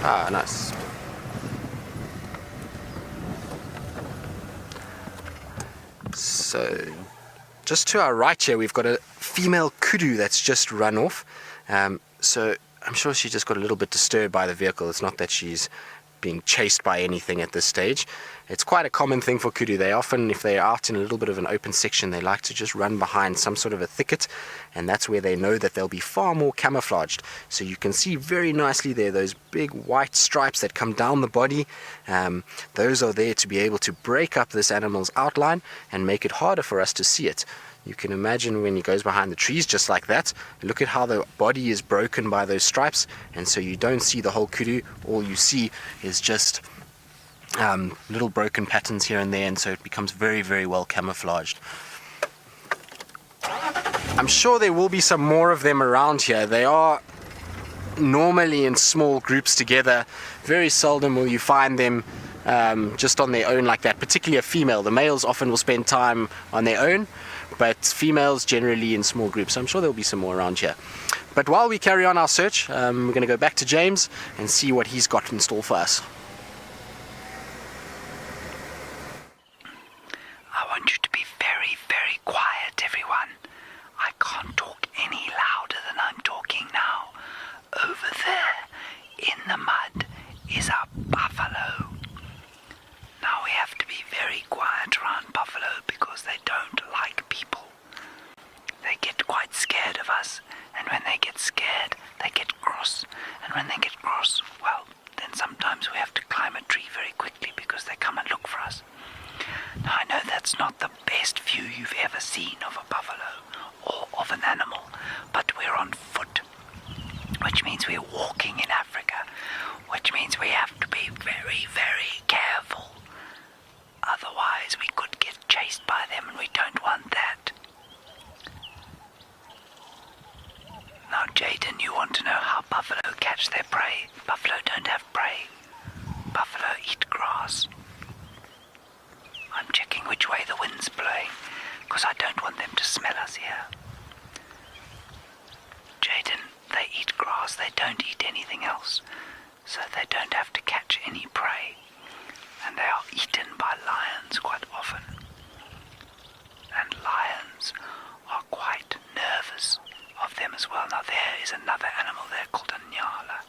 Ah, nice. So just to our right here, we've got a female kudu that's just run off. So I'm sure she just got a little bit disturbed by the vehicle. It's not that she's being chased by anything at this stage. It's quite a common thing for kudu. They often, if they're out in a little bit of an open section, they like to just run behind some sort of a thicket, and that's where they know that they'll be far more camouflaged. So you can see very nicely there those big white stripes that come down the body. Those are there to be able to break up this animal's outline and make it harder for us to see it. You can imagine when he goes behind the trees just like that. Look at how the body is broken by those stripes, and so you don't see the whole kudu. All you see is just little broken patterns here and there, and so it becomes very, very well camouflaged. I'm sure there will be some more of them around here. They are normally in small groups together. Very seldom will you find them just on their own like that, particularly a female. The males often will spend time on their own, but females generally in small groups. I'm sure there'll be some more around here. But while we carry on our search, we're going to go back to James and see what he's got in store for us. I want you to be very, very quiet, everyone. I can't talk any louder than I'm talking now. Over there, in the mud, is a buffalo. Now we have to be very quiet around buffalo because they don't like people. They get quite scared of us, and when they get scared, they get cross. And when they get cross, well, then sometimes we have to climb a tree very quickly because they come and look for us. Now I know that's not the best view you've ever seen of a buffalo or of an animal, but we're on foot, which means we're walking in Africa, which means we have to be very, very careful. Otherwise we could get chased by them, and we don't want that. Buffalo don't have prey. Buffalo eat grass. I'm checking which way the wind's blowing, because I don't want them to smell us here. Jaden, they eat grass, they don't eat anything else, so they don't have to catch any prey. And they are eaten by lions quite often. And lions are quite nervous of them as well. Now there is another animal there called a nyala.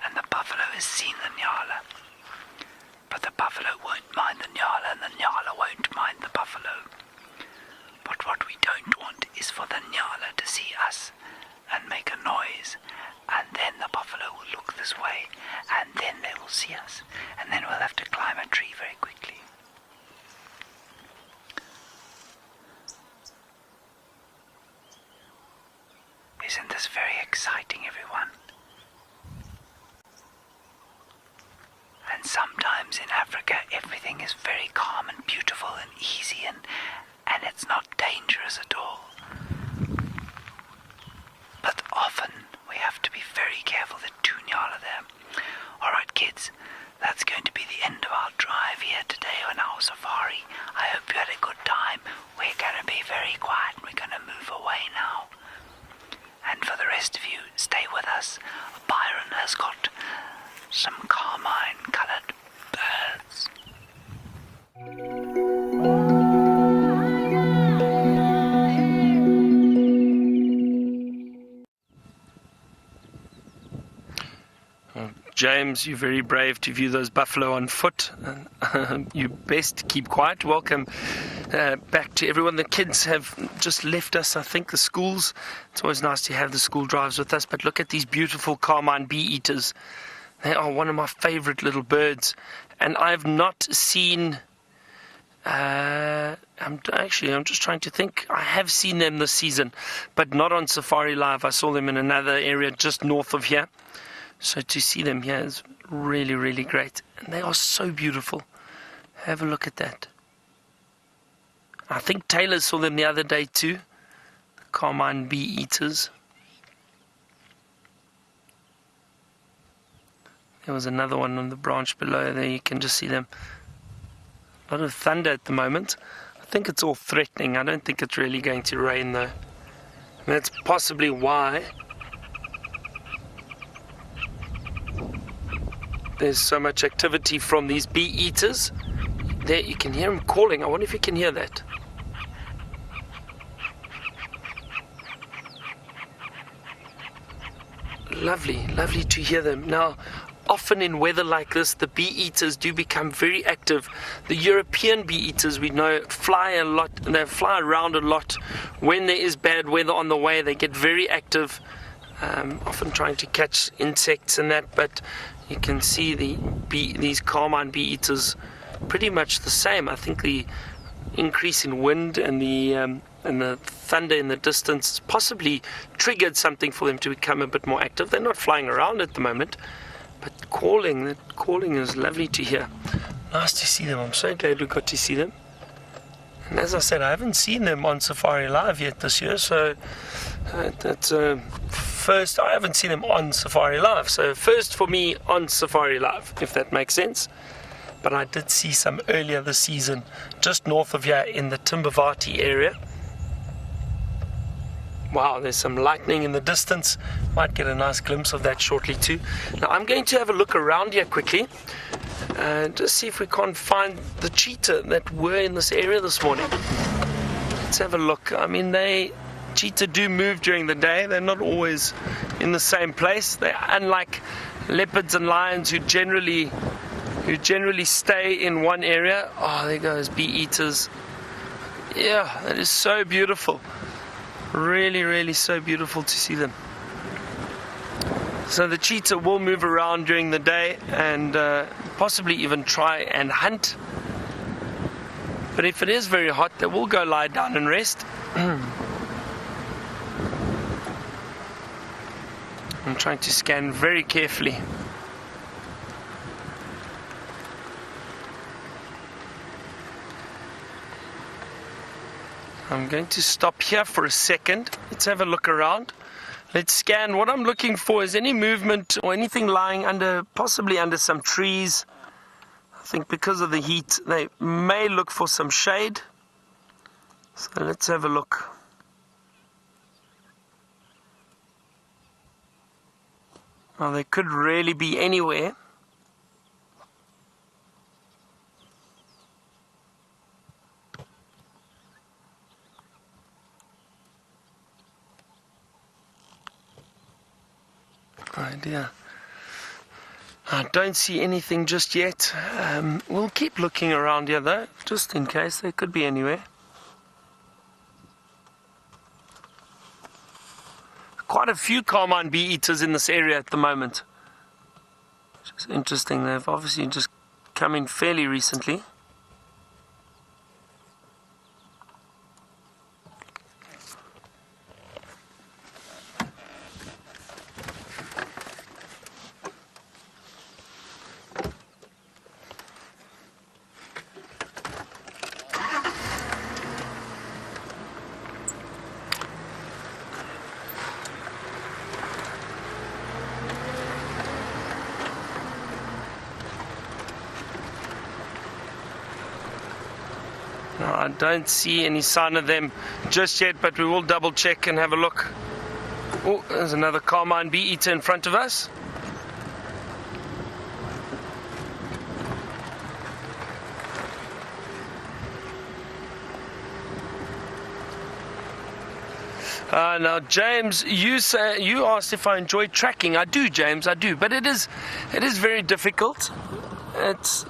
And the buffalo has seen the nyala. But the buffalo won't mind the nyala, and the nyala won't mind the buffalo. But what we don't want is for the nyala to see us and make a noise, and then the buffalo will look this way, and then they will see us, and then we'll have to climb a tree very quickly. Isn't this very exciting, everyone? And sometimes in Africa everything is very calm and beautiful and easy, and it's not dangerous at all. But often we have to be very careful. There are two nyala there. Alright kids, that's going to be the end of our drive here today on our safari. I hope you had a good time. We're going to be very quiet. We're going to move away now. And for the rest of you, stay with us. Byron has got some carmine-coloured birds. James, you're very brave to view those buffalo on foot. You best keep quiet. Welcome back to everyone. The kids have just left us, I think, the schools. It's always nice to have the school drives with us, but look at these beautiful carmine bee-eaters. They are one of my favorite little birds, and I've not seen... I'm just trying to think. I have seen them this season, but not on Safari Live. I saw them in another area just north of here. So to see them here is really, really great. And they are so beautiful. Have a look at that. I think Taylor saw them the other day too. The carmine bee-eaters. There was another one on the branch below there. You can just see them. A lot of thunder at the moment. I think it's all threatening. I don't think it's really going to rain though. And that's possibly why there's so much activity from these bee-eaters. There, you can hear them calling. I wonder if you can hear that. Lovely, lovely to hear them. Now, often in weather like this, the bee-eaters do become very active. The European bee-eaters, we know, fly a lot, and they fly around a lot. When there is bad weather on the way, they get very active, often trying to catch insects and that, but you can see these carmine bee-eaters pretty much the same. I think the increase in wind and the thunder in the distance possibly triggered something for them to become a bit more active. They're not flying around at the moment, but the calling is lovely to hear. Nice to see them. I'm so glad we got to see them. And as I said, I haven't seen them on Safari Live yet this year, so that's first. I haven't seen them on Safari Live, so first for me on Safari Live, if that makes sense. But I did see some earlier this season, just north of here in the Timbavati area. Wow, there's some lightning in the distance. Might get a nice glimpse of that shortly too. Now I'm going to have a look around here quickly and just see if we can't find the cheetah that were in this area this morning. Let's have a look. I mean, cheetah do move during the day. They're not always in the same place. They're unlike leopards and lions who generally stay in one area. Oh, there goes bee-eaters. Yeah, that is so beautiful. Really, really so beautiful to see them. So the cheetah will move around during the day and possibly even try and hunt. But if it is very hot, they will go lie down and rest. I'm trying to scan very carefully. I'm going to stop here for a second. Let's have a look around. Let's scan. What I'm looking for is any movement or anything lying possibly under some trees. I think because of the heat, they may look for some shade. So let's have a look. Well, they could really be anywhere. Oh dear. I don't see anything just yet. We'll keep looking around here though, just in case. They could be anywhere. Quite a few carmine bee eaters in this area at the moment. Which is interesting. They've obviously just come in fairly recently. No, I don't see any sign of them just yet, but we will double check and have a look. Oh, there's another carmine bee eater in front of us. Now, James, you asked if I enjoy tracking. I do, James, I do, but it is very difficult. It's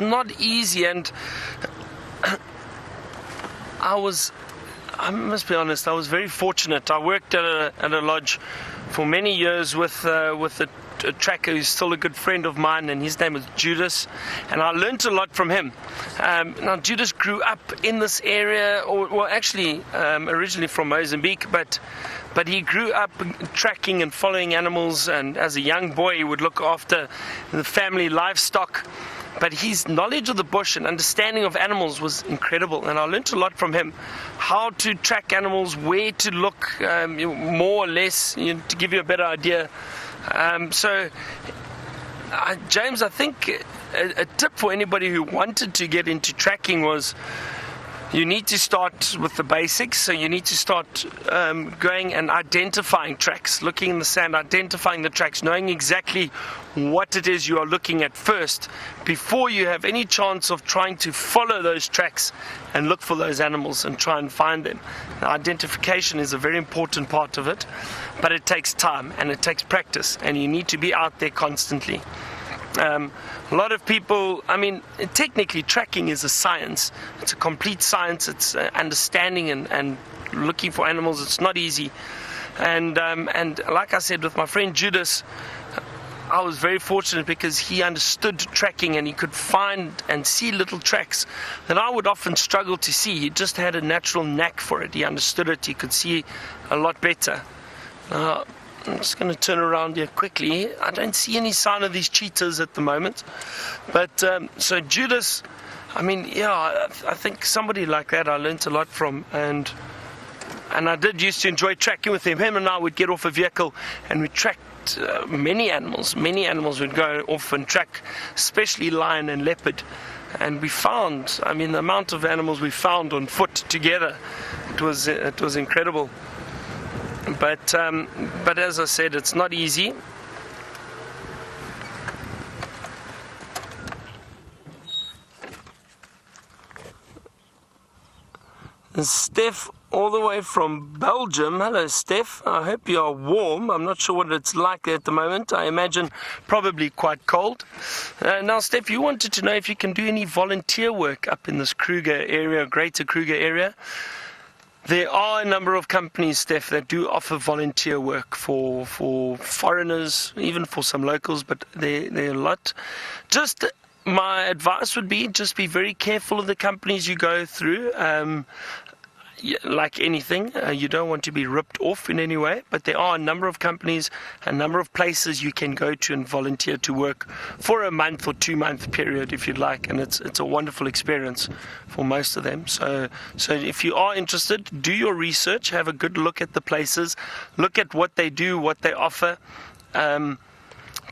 not easy, and I must be honest, I was very fortunate. I worked at a lodge for many years with a tracker who's still a good friend of mine, and his name was Judas, and I learned a lot from him. Now, Judas grew up in this area, originally from Mozambique, but he grew up tracking and following animals, and as a young boy he would look after the family livestock. But his knowledge of the bush and understanding of animals was incredible, and I learned a lot from him. How to track animals, where to look, more or less, to give you a better idea. James, I think a tip for anybody who wanted to get into tracking was you need to start with the basics. So you need to start going and identifying tracks, looking in the sand, identifying the tracks, knowing exactly what it is you are looking at first before you have any chance of trying to follow those tracks and look for those animals and try and find them. Now, identification is a very important part of it, but it takes time and it takes practice, and you need to be out there constantly. A lot of people, technically tracking is a science. It's a complete science. It's understanding and looking for animals. It's not easy. And like I said, with my friend Judas, I was very fortunate because he understood tracking and he could find and see little tracks that I would often struggle to see. He just had a natural knack for it. He understood it. He could see a lot better. I'm just going to turn around here quickly. I don't see any sign of these cheetahs at the moment. But so Judas, I think somebody like that I learnt a lot from. And I did used to enjoy tracking with him. Him and I would get off a vehicle and we tracked many animals. Many animals would go off and track, especially lion and leopard. And we found, the amount of animals we found on foot together, it was incredible. But as I said, it's not easy. Steph, all the way from Belgium. Hello, Steph. I hope you are warm. I'm not sure what it's like at the moment. I imagine probably quite cold. Now, Steph, you wanted to know if you can do any volunteer work up in this Kruger area, Greater Kruger area. There are a number of companies, Steph, that do offer volunteer work for foreigners, even for some locals, but there are a lot. Just my advice would be just be very careful of the companies you go through. like anything, you don't want to be ripped off in any way, but there are a number of companies, a number of places you can go to and volunteer to work for a month or 2-month period if you'd like, and it's a wonderful experience for most of them. So if you are interested, do your research, have a good look at the places, look at what they do, what they offer.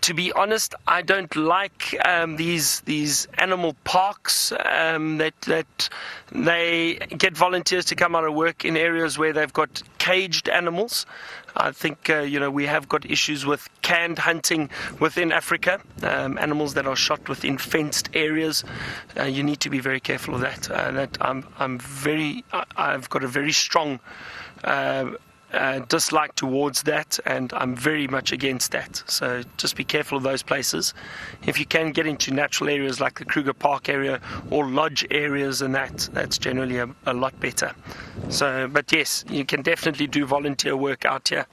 To be honest, I don't like these animal parks that they get volunteers to come out and work in areas where they've got caged animals. I think we have got issues with canned hunting within Africa, animals that are shot within fenced areas. You need to be very careful of that. I've got a very strong dislike towards that, and I'm very much against that. So just be careful of those places. If you can get into natural areas like the Kruger Park area or lodge areas, and that's generally a lot better. So, but yes, you can definitely do volunteer work out here.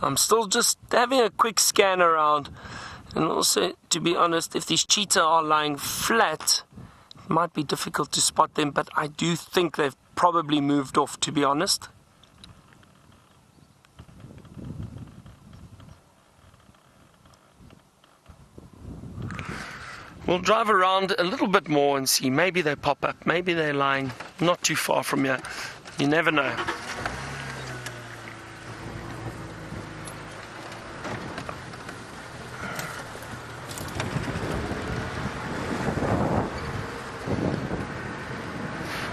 I'm still just having a quick scan around, and also, to be honest, if these cheetah are lying flat, might be difficult to spot them, but I do think they've probably moved off, to be honest. We'll drive around a little bit more and see. Maybe they pop up, maybe they're lying not too far from here. You never know.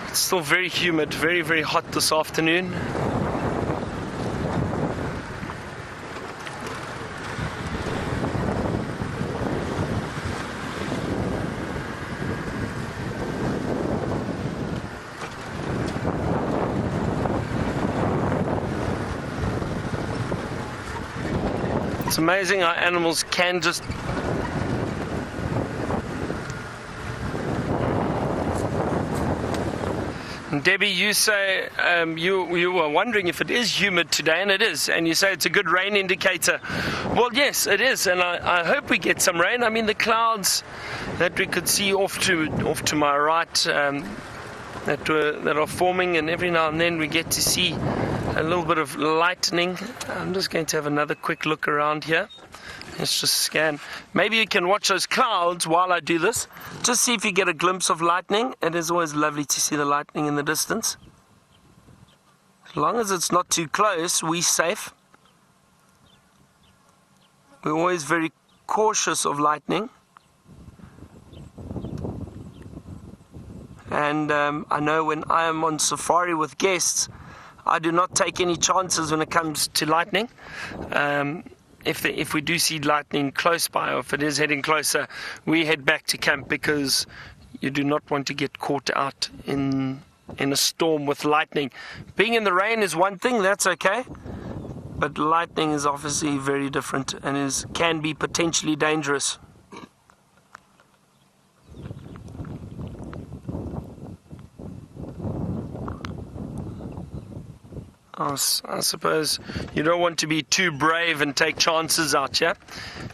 It's still very humid, very, very hot this afternoon. It's amazing how animals can just Debbie, you say you were wondering if it is humid today, and it is, and you say it's a good rain indicator. Well, yes, it is, and I hope we get some rain. I mean, the clouds that we could see off to my right that are forming, and every now and then we get to see a little bit of lightning. I'm just going to have another quick look around here. Let's just scan. Maybe you can watch those clouds while I do this. Just see if you get a glimpse of lightning. It is always lovely to see the lightning in the distance. As long as it's not too close, we're safe. We're always very cautious of lightning. And I know when I am on safari with guests, I do not take any chances when it comes to lightning. If we do see lightning close by, or if it is heading closer, we head back to camp, because you do not want to get caught out in a storm with lightning. Being in the rain is one thing, that's okay, but lightning is obviously very different and can be potentially dangerous. I suppose you don't want to be too brave and take chances out here.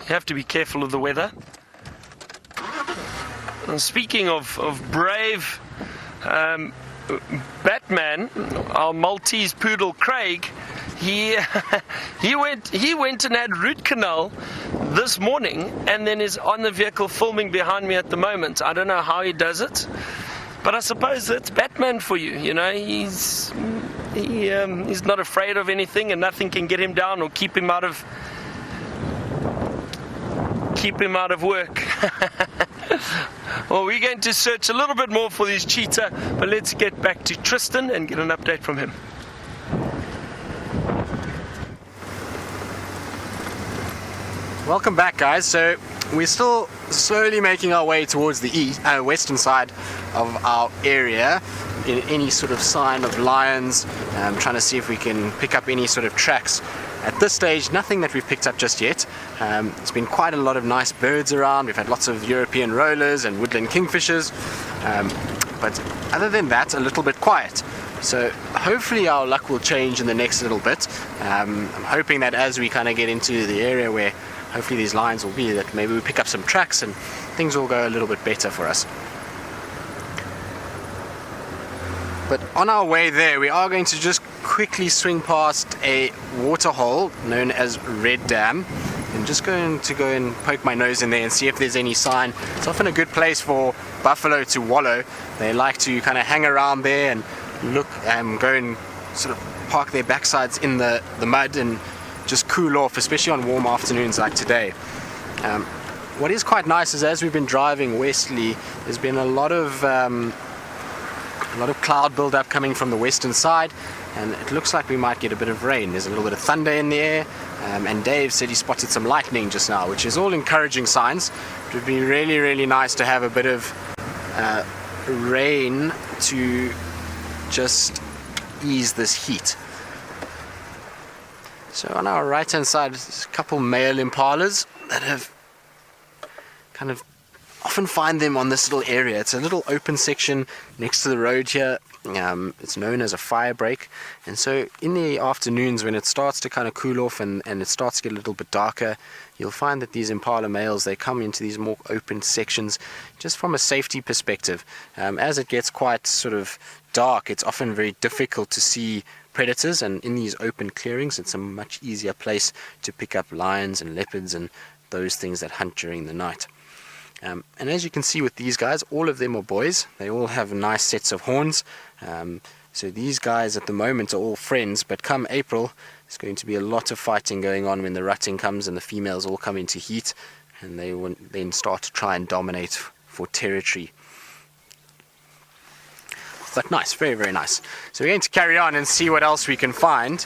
You have to be careful of the weather. And speaking of brave, Batman, our Maltese poodle Craig, he went and had root canal this morning, and then is on the vehicle filming behind me at the moment. I don't know how he does it, but I suppose that's Batman for you. You know, he's not afraid of anything, and nothing can get him down or keep him out of work. Well, we're going to search a little bit more for these cheetah, but let's get back to Tristan and get an update from him. Welcome back, guys. So we're still slowly making our way towards the western side of our area in any sort of sign of lions, trying to see if we can pick up any sort of tracks. At this stage, nothing that we've picked up just yet. There's been quite a lot of nice birds around. We've had lots of European rollers and woodland kingfishers, but other than that, a little bit quiet. So hopefully our luck will change in the next little bit. I'm hoping that as we kind of get into the area where hopefully these lions will be, that maybe we pick up some tracks and things will go a little bit better for us. But on our way there, we are going to just quickly swing past a waterhole known as Red Dam. I'm just going to go and poke my nose in there and see if there's any sign. It's often a good place for buffalo to wallow. They like to kind of hang around there and look and go and sort of park their backsides in the mud and just cool off, especially on warm afternoons like today. What is quite nice is as we've been driving westerly, there's been a lot of cloud build-up coming from the western side, and it looks like we might get a bit of rain. There's a little bit of thunder in the air, and Dave said he spotted some lightning just now, which is all encouraging signs. It would be really, really nice to have a bit of rain to just ease this heat. So on our right hand side, there's a couple male impalas that have kind of often find them on this little area. It's a little open section next to the road here. It's known as a fire break, and so in the afternoons when it starts to kind of cool off and it starts to get a little bit darker, you'll find that these impala males, they come into these more open sections just from a safety perspective. As it gets quite sort of dark, it's often very difficult to see predators, and in these open clearings it's a much easier place to pick up lions and leopards and those things that hunt during the night. And as you can see with these guys, all of them are boys. They all have nice sets of horns. So these guys at the moment are all friends, but come April, there's going to be a lot of fighting going on when the rutting comes and the females all come into heat, and they will then start to try and dominate for territory. But nice, very, very nice. So we're going to carry on and see what else we can find.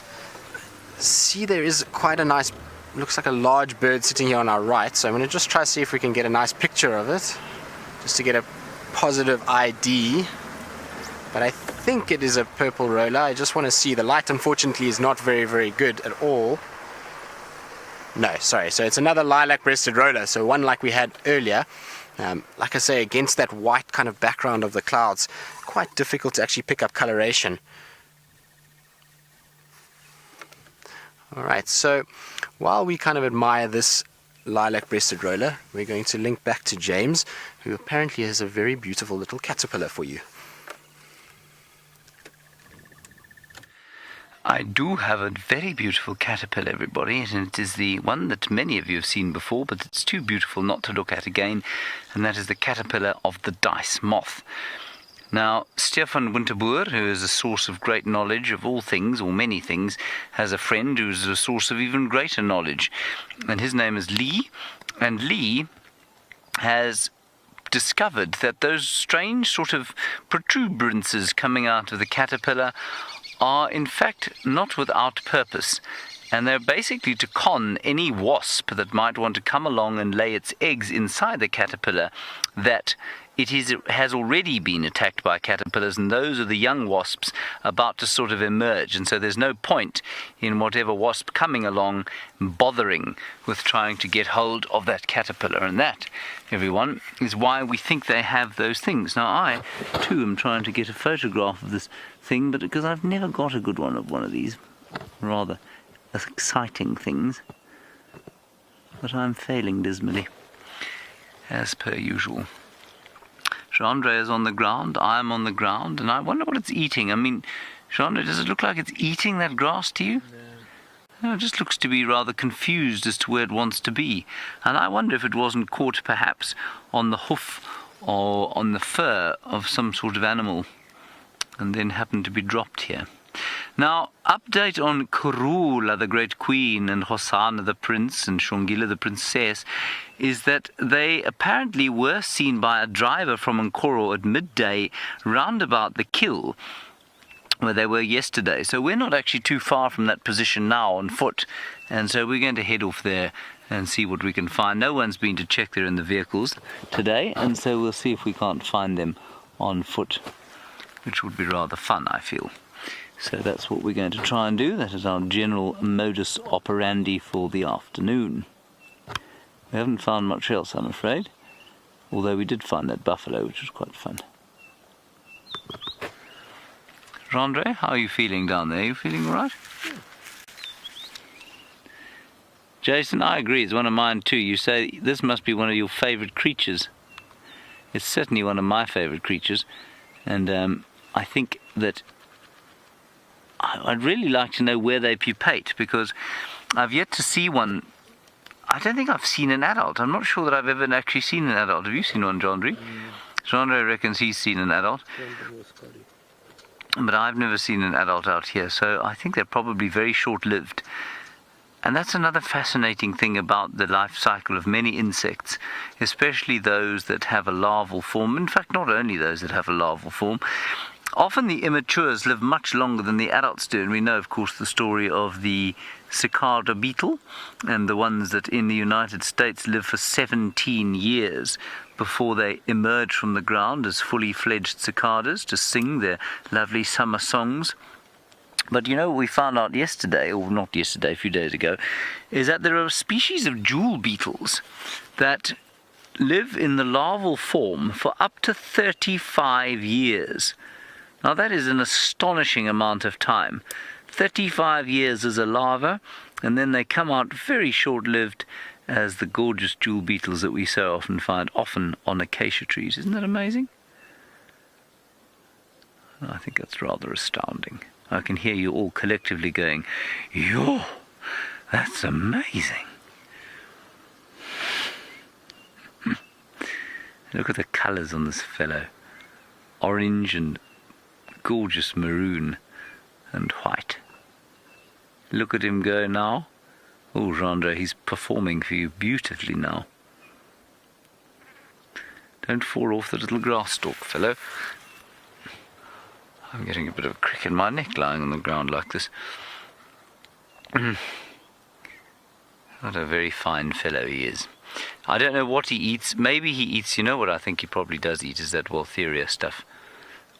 See, there is quite a nice, looks like a large bird sitting here on our right, so I'm going to just try to see if we can get a nice picture of it, just to get a positive ID. But I think it is a purple roller. I just want to see. The light unfortunately is not very, very good at all. No, sorry, so it's another lilac-breasted roller, so one like we had earlier. Like I say, against that white kind of background of the clouds, quite difficult to actually pick up coloration. Alright, so while we kind of admire this lilac-breasted roller, we're going to link back to James, who apparently has a very beautiful little caterpillar for you. I do have a very beautiful caterpillar, everybody, and it is the one that many of you have seen before, but it's too beautiful not to look at again, and that is the caterpillar of the dice moth. Now, Stefan Winterboer, who is a source of great knowledge of all things, or many things, has a friend who is a source of even greater knowledge, and his name is Lee, and Lee has discovered that those strange sort of protuberances coming out of the caterpillar are in fact not without purpose, and they're basically to con any wasp that might want to come along and lay its eggs inside the caterpillar that has already been attacked by caterpillars, and those are the young wasps about to sort of emerge, and so there's no point in whatever wasp coming along bothering with trying to get hold of that caterpillar. And that, everyone, is why we think they have those things. Now I too am trying to get a photograph of this thing, but because I've never got a good one of these rather exciting things, but I'm failing dismally, as per usual. Chandra is on the ground, I'm on the ground, and I wonder what it's eating. I mean, Chandra, does it look like it's eating that grass to you? No, it just looks to be rather confused as to where it wants to be. And I wonder if it wasn't caught perhaps on the hoof or on the fur of some sort of animal and then happened to be dropped here. Now, update on Kurula, the great queen, and Hosanna the prince, and Shongila the princess, is that they apparently were seen by a driver from Nkoro at midday round about the kill where they were yesterday. So we're not actually too far from that position now on foot, and so we're going to head off there and see what we can find. No one's been to check there in the vehicles today, and so we'll see if we can't find them on foot, which would be rather fun, I feel. So that's what we're going to try and do. That is our general modus operandi for the afternoon. We haven't found much else, I'm afraid, although we did find that buffalo, which was quite fun. Randre, how are you feeling down there? Are you feeling all right? Jason, I agree, it's one of mine too. You say this must be one of your favourite creatures. It's certainly one of my favourite creatures, and I think that I'd really like to know where they pupate, because I've yet to see one. I don't think I've seen an adult. I'm not sure that I've ever actually seen an adult. Have you seen one, Jandre? Jandre reckons he's seen an adult. But I've never seen an adult out here, so I think they're probably very short-lived. And that's another fascinating thing about the life cycle of many insects, especially those that have a larval form. In fact, not only those that have a larval form. Often the immatures live much longer than the adults do, and we know, of course, the story of the cicada beetle, and the ones that in the United States live for 17 years before they emerge from the ground as fully fledged cicadas to sing their lovely summer songs. But you know what we found out yesterday, or not yesterday, a few days ago, is that there are a species of jewel beetles that live in the larval form for up to 35 years. Now that is an astonishing amount of time. 35 years as a larva, and then they come out very short-lived as the gorgeous jewel beetles that we so often find, often on acacia trees. Isn't that amazing? I think that's rather astounding. I can hear you all collectively going, "Yo, that's amazing." Look at the colours on this fellow. Orange and gorgeous maroon and white. Look at him go now. Oh, Jandre, he's performing for you beautifully now. Don't fall off the little grass stalk, fellow. I'm getting a bit of a crick in my neck lying on the ground like this. What a very fine fellow he is. I don't know what he eats. Maybe he eats, you know what I think he probably does eat, is that Waltheria stuff.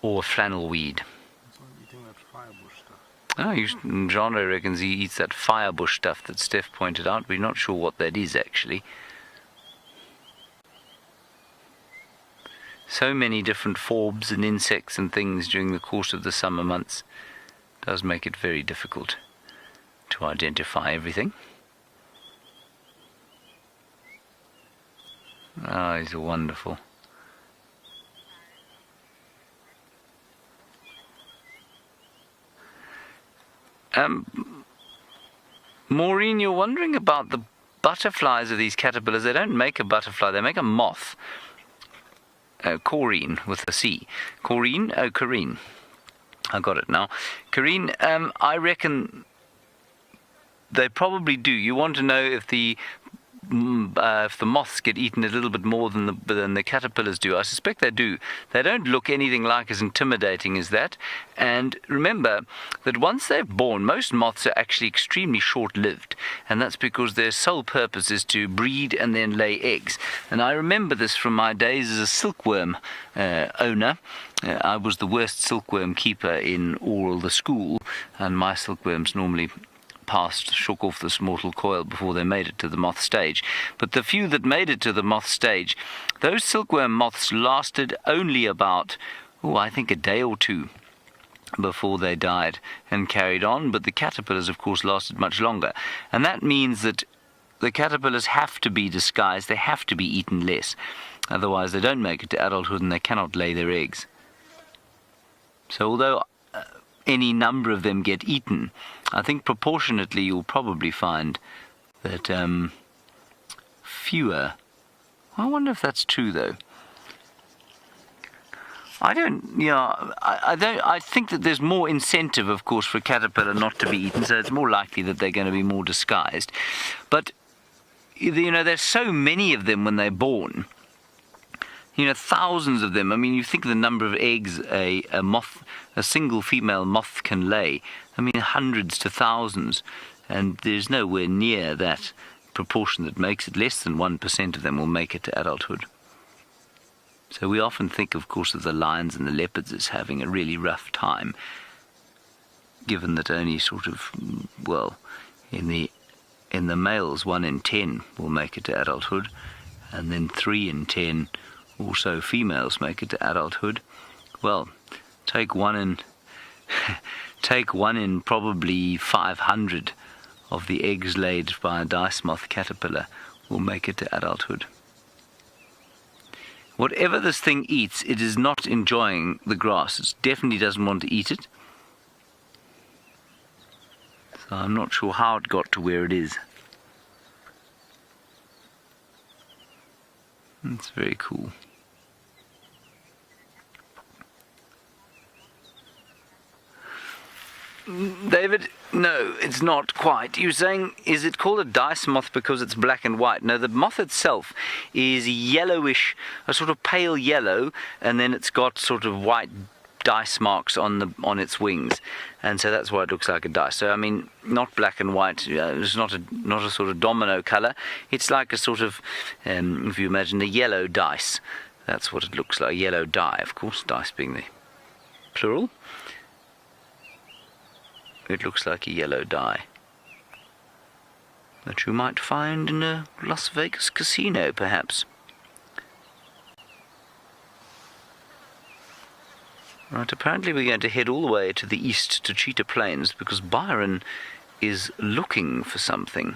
Or flannel weed. Oh, Jandre reckons he eats that firebush stuff that Steph pointed out. We're not sure what that is, actually. So many different forbs and insects and things during the course of the summer months. It does make it very difficult to identify everything. Ah, he's wonderful. Maureen, you're wondering about the butterflies of these caterpillars. They don't make a butterfly, they make a moth. Corrine with a C. Corrine? Oh, Corrine. I got it now. Corrine, I reckon they probably do. You want to know if the moths get eaten a little bit more than the caterpillars do. I suspect they do. They don't look anything like as intimidating as that. And remember that once they're born, most moths are actually extremely short-lived, and that's because their sole purpose is to breed and then lay eggs. And I remember this from my days as a silkworm owner. I was the worst silkworm keeper in all the school, and my silkworms normally shook off this mortal coil before they made it to the moth stage. But the few that made it to the moth stage, those silkworm moths lasted only about, I think a day or two before they died and carried on. But the caterpillars, of course, lasted much longer. And that means that the caterpillars have to be disguised, they have to be eaten less. Otherwise they don't make it to adulthood and they cannot lay their eggs. So although any number of them get eaten, I think proportionately you'll probably find that fewer. I wonder if that's true though. I think that there's more incentive, of course, for a caterpillar not to be eaten, so it's more likely that they're going to be more disguised. But there's so many of them when they're born. Thousands of them. I mean, you think of the number of eggs a single female moth can lay. I mean, hundreds to thousands. And there's nowhere near that proportion that makes it. Less than 1% of them will make it to adulthood. So we often think, of course, of the lions and the leopards as having a really rough time, given that only in the males, 1 in 10 will make it to adulthood, and then 3 in 10 also females make it to adulthood. Well, take one in probably 500 of the eggs laid by a dice moth caterpillar will make it to adulthood. Whatever this thing eats, it is not enjoying the grass. It definitely doesn't want to eat it. So I'm not sure how it got to where it is. It's very cool. David, no, it's not quite. You're saying, is it called a dice moth because it's black and white? No, the moth itself is yellowish, a sort of pale yellow, and then it's got sort of white dice marks on its wings, and so that's why it looks like a dice. So I mean, not black and white. It's not a sort of domino color. It's like a sort of, if you imagine a yellow dice, that's what it looks like. Yellow die, of course, dice being the plural. It looks like a yellow die that you might find in a Las Vegas casino, perhaps. Right, apparently we're going to head all the way to the east to Cheetah Plains because Byron is looking for something.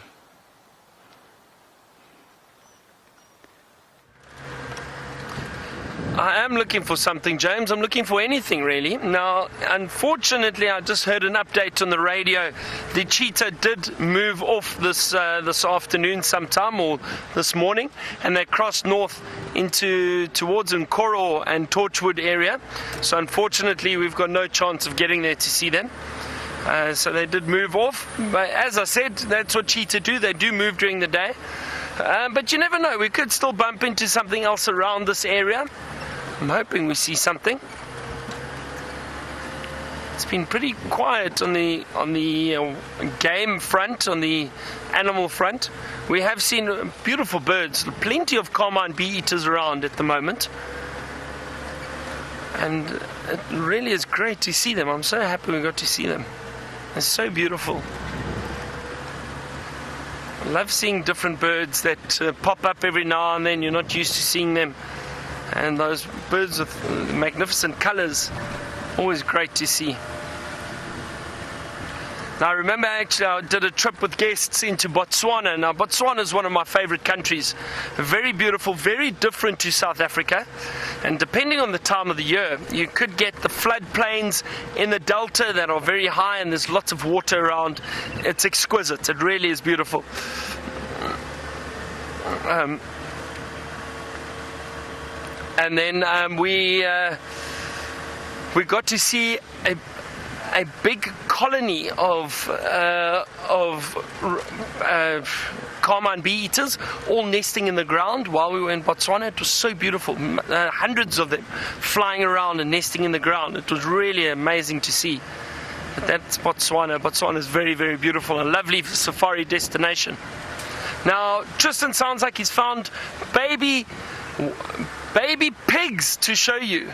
I am looking for something, James. I'm looking for anything, really. Now, unfortunately, I just heard an update on the radio. The cheetah did move off this afternoon sometime, or this morning, and they crossed north towards Nkoro and Torchwood area. So unfortunately, we've got no chance of getting there to see them. So they did move off. But as I said, that's what cheetah do. They do move during the day. But you never know. We could still bump into something else around this area. I'm hoping we see something. It's been pretty quiet on the game front, on the animal front. We have seen beautiful birds, plenty of carmine bee-eaters around at the moment. And it really is great to see them. I'm so happy we got to see them. They're so beautiful. I love seeing different birds that pop up every now and then. You're not used to seeing them. And those birds with magnificent colors, always great to see. Now, I remember actually I did a trip with guests into Botswana. Now, Botswana is one of my favorite countries. Very beautiful, very different to South Africa. And depending on the time of the year, you could get the floodplains in the delta that are very high and there's lots of water around. It's exquisite. It really is beautiful. And then we got to see a big colony of carmine bee-eaters, all nesting in the ground while we were in Botswana. It was so beautiful. Hundreds of them flying around and nesting in the ground. It was really amazing to see. But that's Botswana. Botswana is very, very beautiful. A lovely safari destination. Now, Tristan sounds like he's found baby pigs to show you.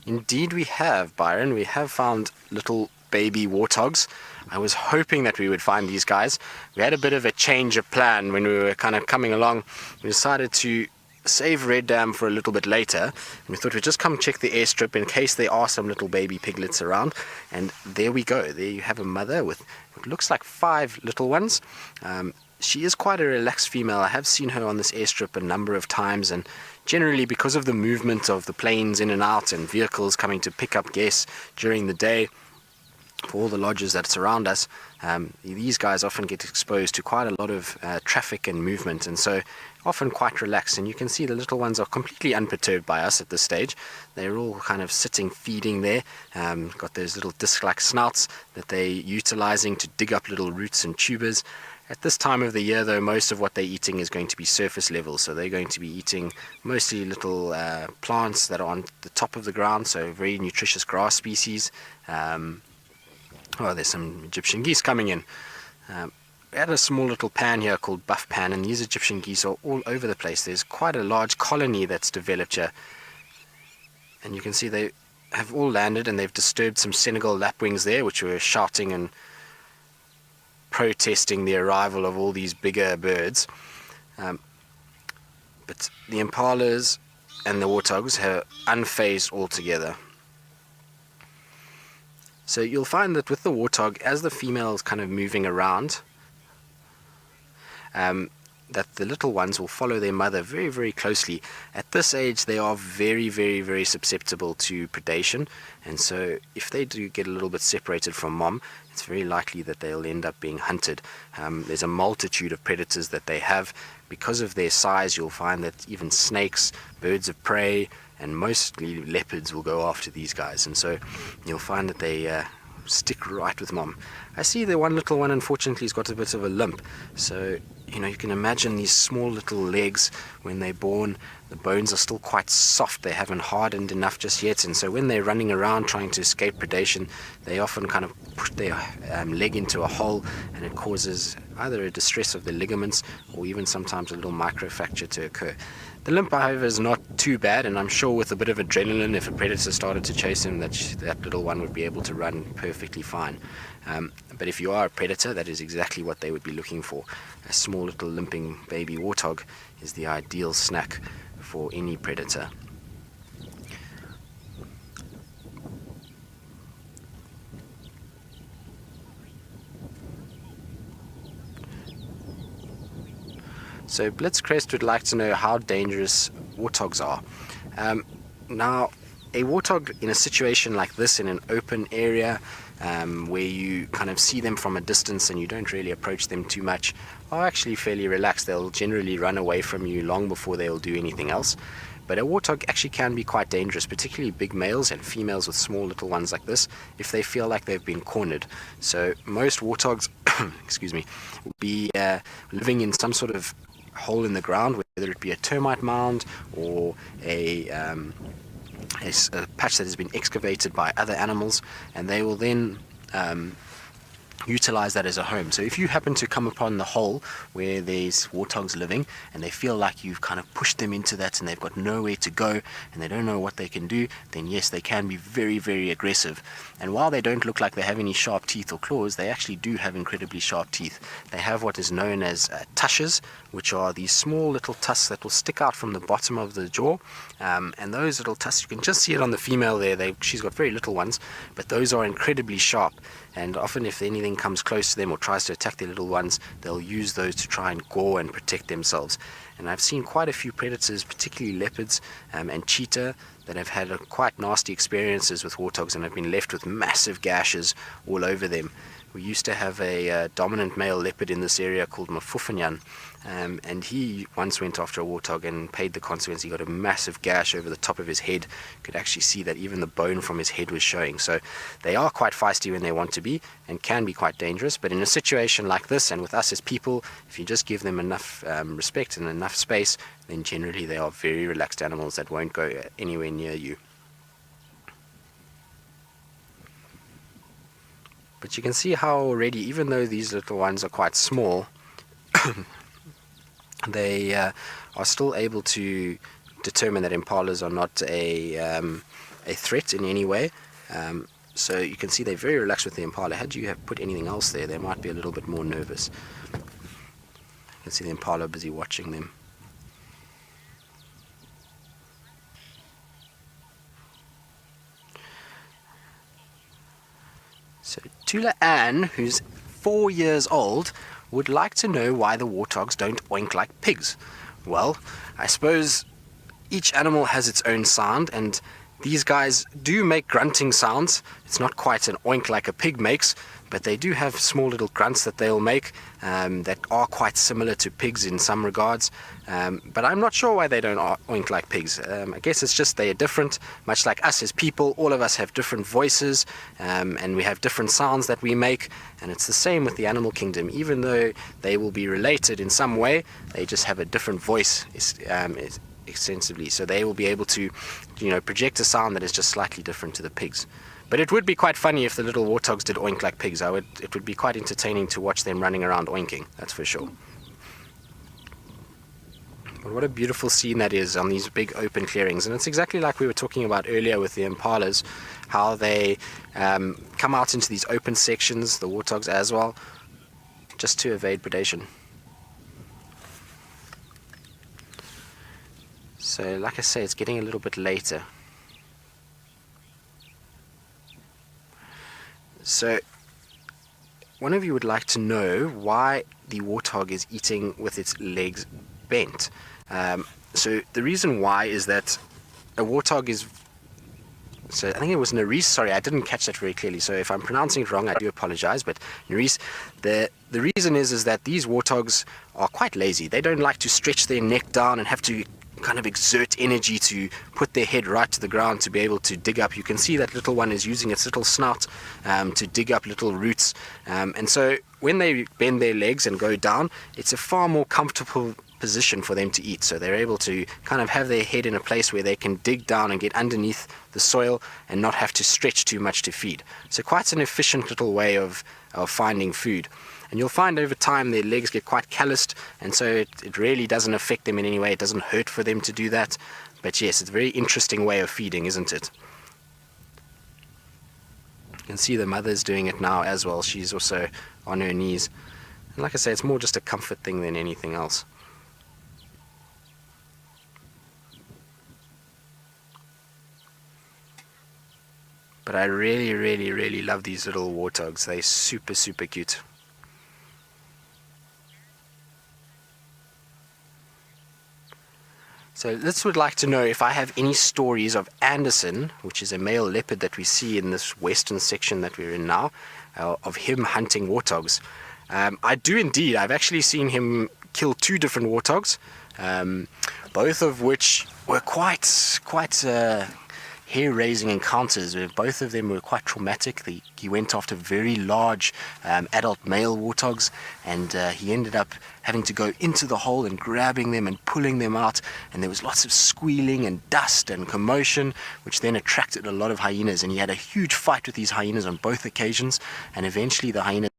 Indeed we have, Byron. We have found little baby warthogs. I was hoping that we would find these guys. We had a bit of a change of plan when we were kind of coming along. We decided to save Red Dam for a little bit later, and we thought we'd just come check the airstrip in case there are some little baby piglets around. And there we go. There you have a mother with what looks like 5 little ones. She is quite a relaxed female. I have seen her on this airstrip a number of times, and generally because of the movement of the planes in and out and vehicles coming to pick up guests during the day for all the lodges that surround us, these guys often get exposed to quite a lot of traffic and movement, and so often quite relaxed. And you can see the little ones are completely unperturbed by us at this stage. They're all kind of sitting, feeding there. Got those little disc-like snouts that they're utilizing to dig up little roots and tubers. At this time of the year, though, most of what they're eating is going to be surface level, so they're going to be eating mostly little plants that are on the top of the ground, so very nutritious grass species. There's some Egyptian geese coming in. We had a small little pan here called buff pan, and these Egyptian geese are all over the place. There's quite a large colony that's developed here, and you can see they have all landed, and they've disturbed some Senegal lapwings there, which were shouting and protesting the arrival of all these bigger birds. But the impalas and the warthogs are unfazed altogether. So you'll find that with the warthog, as the female is kind of moving around, that the little ones will follow their mother very, very closely. At this age, they are very, very, very susceptible to predation, and so if they do get a little bit separated from mom, it's very likely that they'll end up being hunted. There's a multitude of predators that they have. Because of their size, you'll find that even snakes, birds of prey, and mostly leopards will go after these guys, and so you'll find that they stick right with mom. I see the one little one, unfortunately, has got a bit of a limp, so you can imagine these small little legs when they're born. The bones are still quite soft, they haven't hardened enough just yet, and so when they're running around trying to escape predation, they often kind of push their leg into a hole, and it causes either a distress of the ligaments or even sometimes a little microfracture to occur. The limp, however, is not too bad, and I'm sure with a bit of adrenaline, if a predator started to chase him, that little one would be able to run perfectly fine. But if you are a predator, that is exactly what they would be looking for. A small little limping baby warthog is the ideal snack for any predator. So Blitzcrest would like to know how dangerous warthogs are. Now, a warthog in a situation like this, in an open area, where you kind of see them from a distance and you don't really approach them too much, are actually fairly relaxed. They'll generally run away from you long before they'll do anything else. But a warthog actually can be quite dangerous, particularly big males and females with small little ones like this, if they feel like they've been cornered. So most warthogs will be living in some sort of hole in the ground, whether it be a termite mound or a patch that has been excavated by other animals, and they will then utilize that as a home. So if you happen to come upon the hole where there's warthogs living and they feel like you've kind of pushed them into that and they've got nowhere to go and they don't know what they can do, then yes, they can be very, very aggressive. And while they don't look like they have any sharp teeth or claws, they actually do have incredibly sharp teeth. They have what is known as tushes, which are these small little tusks that will stick out from the bottom of the jaw, and those little tusks, you can just see it on the female there. She's got very little ones, but those are incredibly sharp, and often if anything comes close to them or tries to attack their little ones, they'll use those to try and gore and protect themselves. And I've seen quite a few predators, particularly leopards and cheetah, that have had quite nasty experiences with warthogs and have been left with massive gashes all over them. We used to have a dominant male leopard in this area called Mafufanyan, and he once went after a warthog and paid the consequence. He got a massive gash over the top of his head. You could actually see that even the bone from his head was showing. So they are quite feisty when they want to be and can be quite dangerous. But in a situation like this, and with us as people, if you just give them enough respect and enough space, then generally they are very relaxed animals that won't go anywhere near you. But you can see how already, even though these little ones are quite small, they are still able to determine that impalas are not a threat in any way. So you can see they're very relaxed with the impala. Had you have put anything else there, they might be a little bit more nervous. You can see the impala busy watching them. So Tula Ann, who's 4 years old, would like to know why the warthogs don't oink like pigs. Well, I suppose each animal has its own sound, and these guys do make grunting sounds. It's not quite an oink like a pig makes, but they do have small little grunts that they'll make that are quite similar to pigs in some regards. But I'm not sure why they don't oink like pigs. I guess it's just they are different, much like us as people. All of us have different voices, and we have different sounds that we make, and it's the same with the animal kingdom. Even though they will be related in some way, they just have a different voice extensively, so they will be able to project a sound that is just slightly different to the pigs. But it would be quite funny if the little warthogs did oink like pigs. It would be quite entertaining to watch them running around oinking, that's for sure. But what a beautiful scene that is on these big open clearings, and it's exactly like we were talking about earlier with the impalas, how they come out into these open sections, the warthogs as well, just to evade predation. So like I say, it's getting a little bit later. So one of you would like to know why the warthog is eating with its legs bent. So the reason why is that a warthog is... So I think it was Nerys. Sorry, I didn't catch that very clearly. So if I'm pronouncing it wrong, I do apologize. But Nerys, the reason is that these warthogs are quite lazy. They don't like to stretch their neck down and have to kind of exert energy to put their head right to the ground to be able to dig up. You can see that little one is using its little snout to dig up little roots. And so when they bend their legs and go down, it's a far more comfortable position for them to eat. So they're able to kind of have their head in a place where they can dig down and get underneath the soil and not have to stretch too much to feed. So quite an efficient little way of finding food. And you'll find over time their legs get quite calloused, and so it really doesn't affect them in any way. It doesn't hurt for them to do that. But yes, it's a very interesting way of feeding, isn't it? You can see the mother's doing it now as well. She's also on her knees. And like I say, it's more just a comfort thing than anything else. But I really, really, really love these little warthogs. They're super, super cute. So this would like to know if I have any stories of Anderson, which is a male leopard that we see in this western section that we're in now, of him hunting warthogs. I do indeed. I've actually seen him kill 2 different warthogs, both of which were quite hair-raising encounters. Both of them were quite traumatic. He went after very large adult male warthogs, and he ended up having to go into the hole and grabbing them and pulling them out, and there was lots of squealing and dust and commotion, which then attracted a lot of hyenas, and he had a huge fight with these hyenas on both occasions, and eventually the hyenas